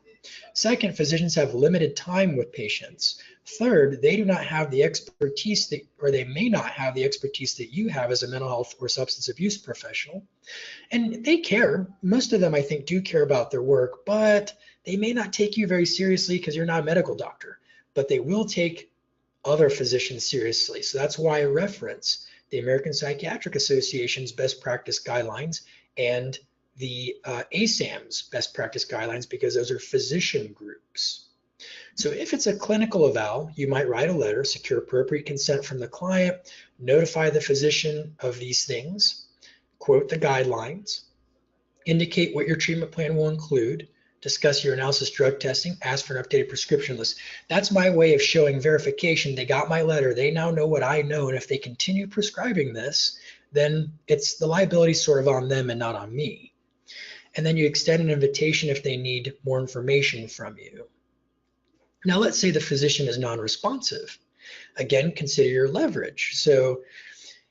Second, physicians have limited time with patients. Third, they do not have the expertise or they may not have the expertise that you have as a mental health or substance abuse professional. And they care. Most of them, I think, do care about their work, but they may not take you very seriously because you're not a medical doctor, but they will take other physicians seriously. So that's why I reference the American Psychiatric Association's best practice guidelines and the ASAM's best practice guidelines, because those are physician groups. So if it's a clinical eval, you might write a letter, secure appropriate consent from the client, notify the physician of these things, quote the guidelines, indicate what your treatment plan will include, discuss your analysis drug testing, ask for an updated prescription list. That's my way of showing verification. They got my letter. They now know what I know. And if they continue prescribing this, then it's the liability sort of on them and not on me. And then you extend an invitation if they need more information from you. Now, let's say the physician is non-responsive. Again, consider your leverage. So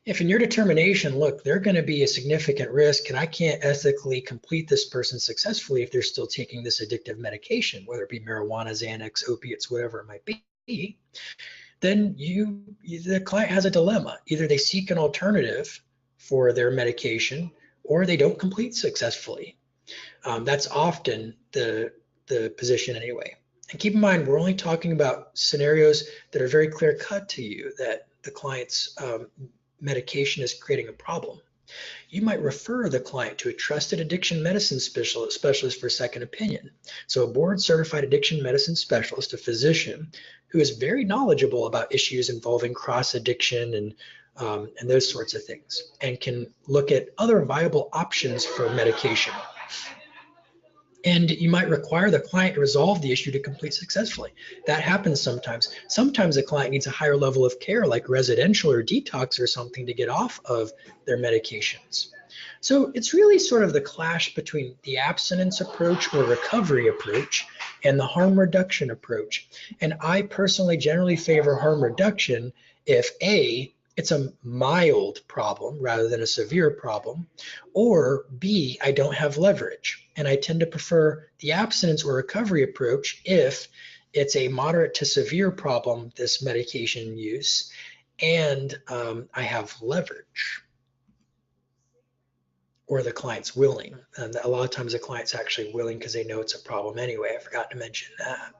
if in your determination, look, they're going to be a significant risk and I can't ethically complete this person successfully if they're still taking this addictive medication, whether it be marijuana, Xanax, opiates, whatever it might be, then the client has a dilemma. Either they seek an alternative for their medication or they don't complete successfully. That's often the position anyway. And keep in mind, we're only talking about scenarios that are very clear cut to you, that the client's medication is creating a problem. You might refer the client to a trusted addiction medicine specialist for second opinion. So a board certified addiction medicine specialist, a physician who is very knowledgeable about issues involving cross addiction and those sorts of things, and can look at other viable options for medication. And you might require the client to resolve the issue to complete successfully. That happens sometimes. Sometimes the client needs a higher level of care, like residential or detox or something, to get off of their medications. So it's really sort of the clash between the abstinence approach or recovery approach and the harm reduction approach. And I personally generally favor harm reduction if A, it's a mild problem rather than a severe problem, or B, I don't have leverage. And I tend to prefer the abstinence or recovery approach if it's a moderate to severe problem, this medication use, and I have leverage, or the client's willing. And a lot of times the client's actually willing because they know it's a problem anyway. I forgot to mention that.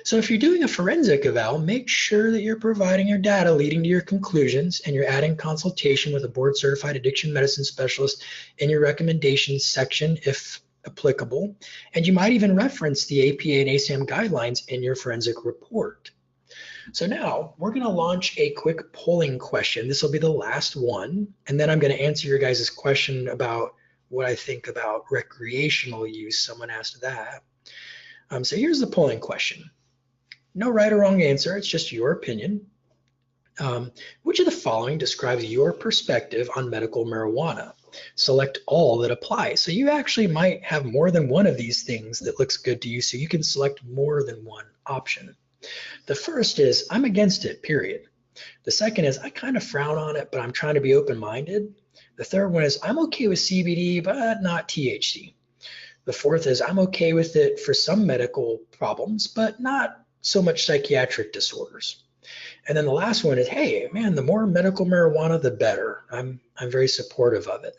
So if you're doing a forensic eval, make sure that you're providing your data leading to your conclusions, and you're adding consultation with a board certified addiction medicine specialist in your recommendations section if applicable. And you might even reference the APA and ASAM guidelines in your forensic report. So now we're going to launch a quick polling question. This will be the last one. And then I'm going to answer your guys' question about what I think about recreational use. Someone asked that. So here's the polling question. No right or wrong answer, it's just your opinion. Which of the following describes your perspective on medical marijuana? Select all that apply. So you actually might have more than one of these things that looks good to you, so you can select more than one option. The first is, I'm against it, period. The second is, I kind of frown on it, but I'm trying to be open-minded. The third one is, I'm okay with CBD, but not THC. The fourth is, I'm okay with it for some medical problems, but not so much psychiatric disorders. And then the last one is, hey, man, the more medical marijuana, the better. I'm very supportive of it.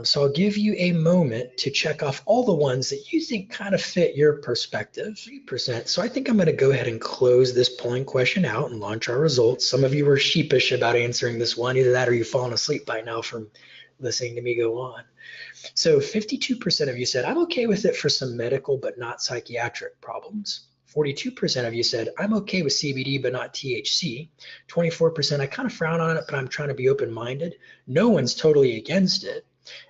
So I'll give you a moment to check off all the ones that you think kind of fit your perspective. 3%. So I think I'm going to go ahead and close this polling question out and launch our results. Some of you were sheepish about answering this one. Either that or you've fallen asleep by now from listening to me go on. So 52% of you said, I'm okay with it for some medical but not psychiatric problems. 42% of you said, I'm okay with CBD, but not THC. 24%, I kind of frown on it, but I'm trying to be open-minded. No one's totally against it.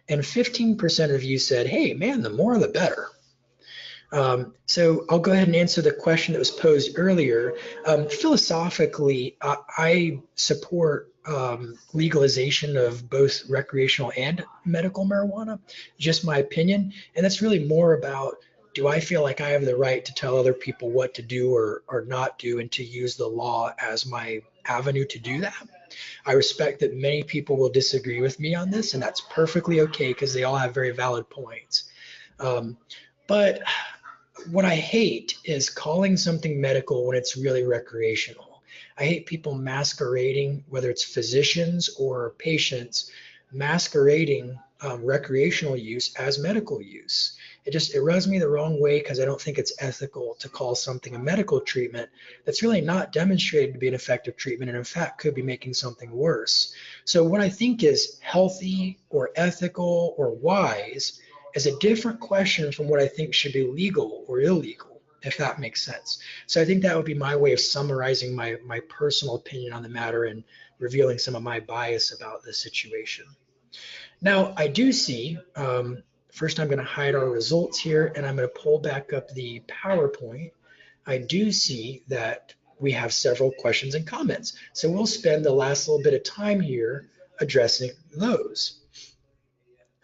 And 15% of you said, hey, man, the more the better. So I'll go ahead and answer the question that was posed earlier. Philosophically, I support legalization of both recreational and medical marijuana, just my opinion. And that's really more about, do I feel like I have the right to tell other people what to do or not do, and to use the law as my avenue to do that? I respect that many people will disagree with me on this, and that's perfectly okay because they all have very valid points. But what I hate is calling something medical when it's really recreational. I hate people masquerading, whether it's physicians or patients, masquerading recreational use as medical use. It rubs me the wrong way because I don't think it's ethical to call something a medical treatment that's really not demonstrated to be an effective treatment, and in fact could be making something worse. So what I think is healthy or ethical or wise is a different question from what I think should be legal or illegal, if that makes sense. So I think that would be my way of summarizing my personal opinion on the matter and revealing some of my bias about the situation. Now, I do see, first I'm going to hide our results here, and I'm going to pull back up the PowerPoint. I do see that we have several questions and comments. So we'll spend the last little bit of time here addressing those.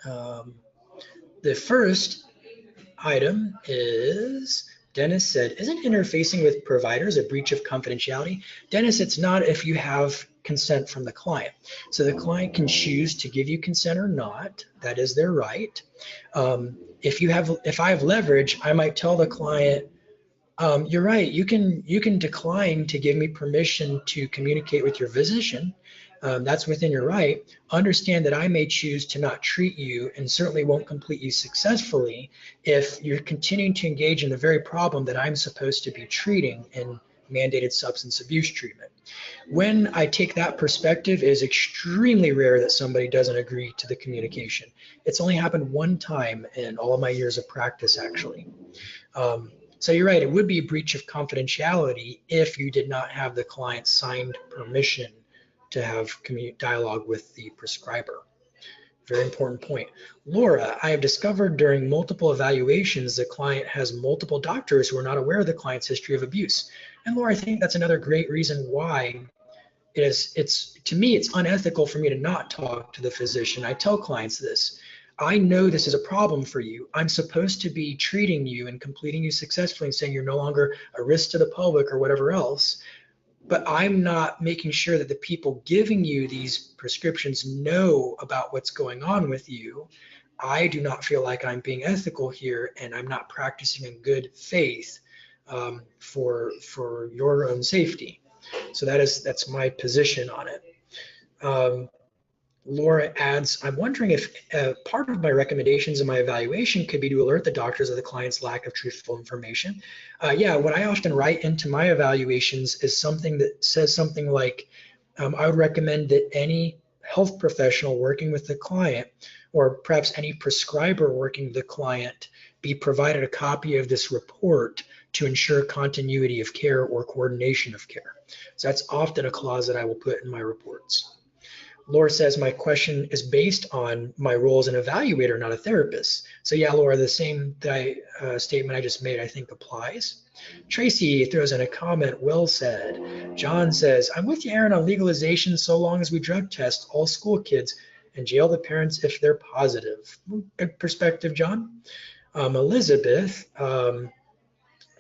The first item is, Dennis said, isn't interfacing with providers a breach of confidentiality? Dennis, it's not if you have consent from the client. So the client can choose to give you consent or not. That is their right. If I have leverage, I might tell the client, you're right, you can decline to give me permission to communicate with your physician. That's within your right. Understand that I may choose to not treat you and certainly won't complete you successfully if you're continuing to engage in the very problem that I'm supposed to be treating in mandated substance abuse treatment. When I take that perspective, it is extremely rare that somebody doesn't agree to the communication. It's only happened one time in all of my years of practice, actually. So you're right, it would be a breach of confidentiality if you did not have the client signed permission to have dialogue with the prescriber. Very important point. Laura, I have discovered during multiple evaluations the client has multiple doctors who are not aware of the client's history of abuse. And Laura, I think that's another great reason why to me, it's unethical for me to not talk to the physician. I tell clients this. I know this is a problem for you. I'm supposed to be treating you and completing you successfully and saying you're no longer a risk to the public or whatever else. But I'm not making sure that the people giving you these prescriptions know about what's going on with you. I do not feel like I'm being ethical here, and I'm not practicing in good faith for your own safety. So that's my position on it. Laura adds, I'm wondering if part of my recommendations in my evaluation could be to alert the doctors of the client's lack of truthful information. Yeah, what I often write into my evaluations is something that says something like, I would recommend that any health professional working with the client, or perhaps any prescriber working with the client, be provided a copy of this report to ensure continuity of care or coordination of care. So that's often a clause that I will put in my reports. Laura says, my question is based on my role as an evaluator, not a therapist. So yeah, Laura, the same statement I just made, I think applies. Tracy throws in a comment, well said. John says, I'm with you, Aaron, on legalization so long as we drug test all school kids and jail the parents if they're positive. Good perspective, John. Elizabeth,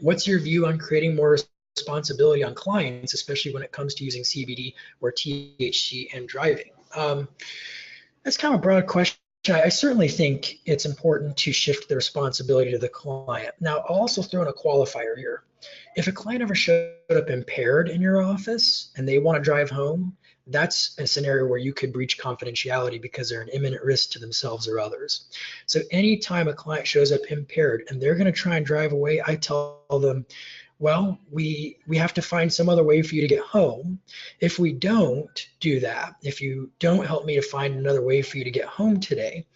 what's your view on creating more responsibility on clients, especially when it comes to using CBD or THC and driving? That's kind of a broad question. I certainly think it's important to shift the responsibility to the client. Now, I'll also throw in a qualifier here. If a client ever showed up impaired in your office and they want to drive home, that's a scenario where you could breach confidentiality because they're an imminent risk to themselves or others. So anytime a client shows up impaired and they're going to try and drive away, I tell them, well, we have to find some other way for you to get home. If we don't do that, if you don't help me to find another way for you to get home today,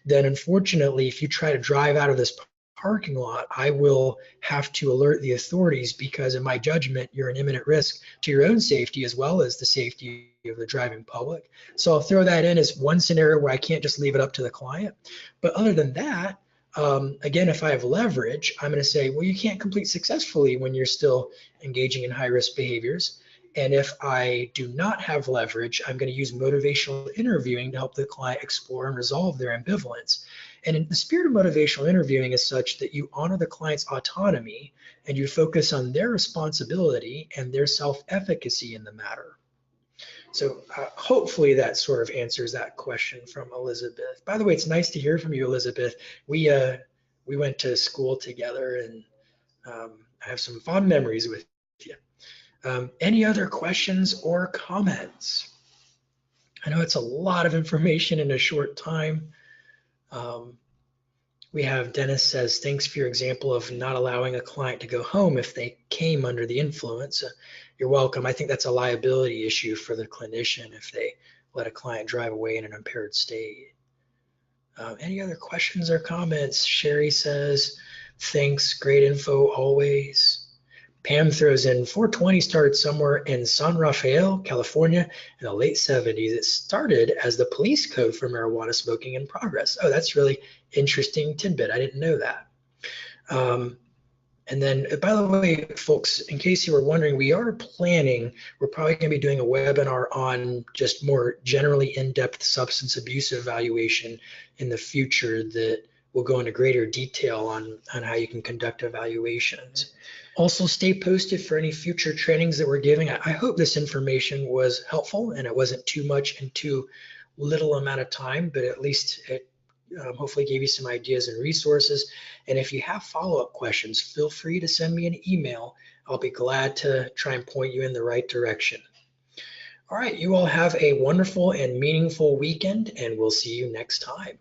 then unfortunately, if you try to drive out of this parking lot, I will have to alert the authorities because in my judgment, you're an imminent risk to your own safety as well as the safety of the driving public. So I'll throw that in as one scenario where I can't just leave it up to the client. But other than that, again, if I have leverage, I'm going to say, well, you can't complete successfully when you're still engaging in high risk behaviors. And if I do not have leverage, I'm going to use motivational interviewing to help the client explore and resolve their ambivalence. And in the spirit of motivational interviewing is such that you honor the client's autonomy and you focus on their responsibility and their self-efficacy in the matter. So hopefully that sort of answers that question from Elizabeth. By the way, it's nice to hear from you, Elizabeth. We went to school together, and I have some fond memories with you. Any other questions or comments? I know it's a lot of information in a short time. We have Dennis says, thanks for your example of not allowing a client to go home if they came under the influence. You're welcome. I think that's a liability issue for the clinician if they let a client drive away in an impaired state. Any other questions or comments? Sherry says, thanks, great info always. Pam throws in 420 started somewhere in San Rafael, California in the late 70s. It started as the police code for marijuana smoking in progress. Oh, that's really interesting tidbit. I didn't know that. And then, by the way, folks, in case you were wondering, we're probably going to be doing a webinar on just more generally in-depth substance abuse evaluation in the future that will go into greater detail on how you can conduct evaluations. Also, stay posted for any future trainings that we're giving. I hope this information was helpful and it wasn't too much in too little amount of time, but at least it hopefully gave you some ideas and resources. And if you have follow-up questions, feel free to send me an email. I'll be glad to try and point you in the right direction. All right, you all have a wonderful and meaningful weekend, and we'll see you next time.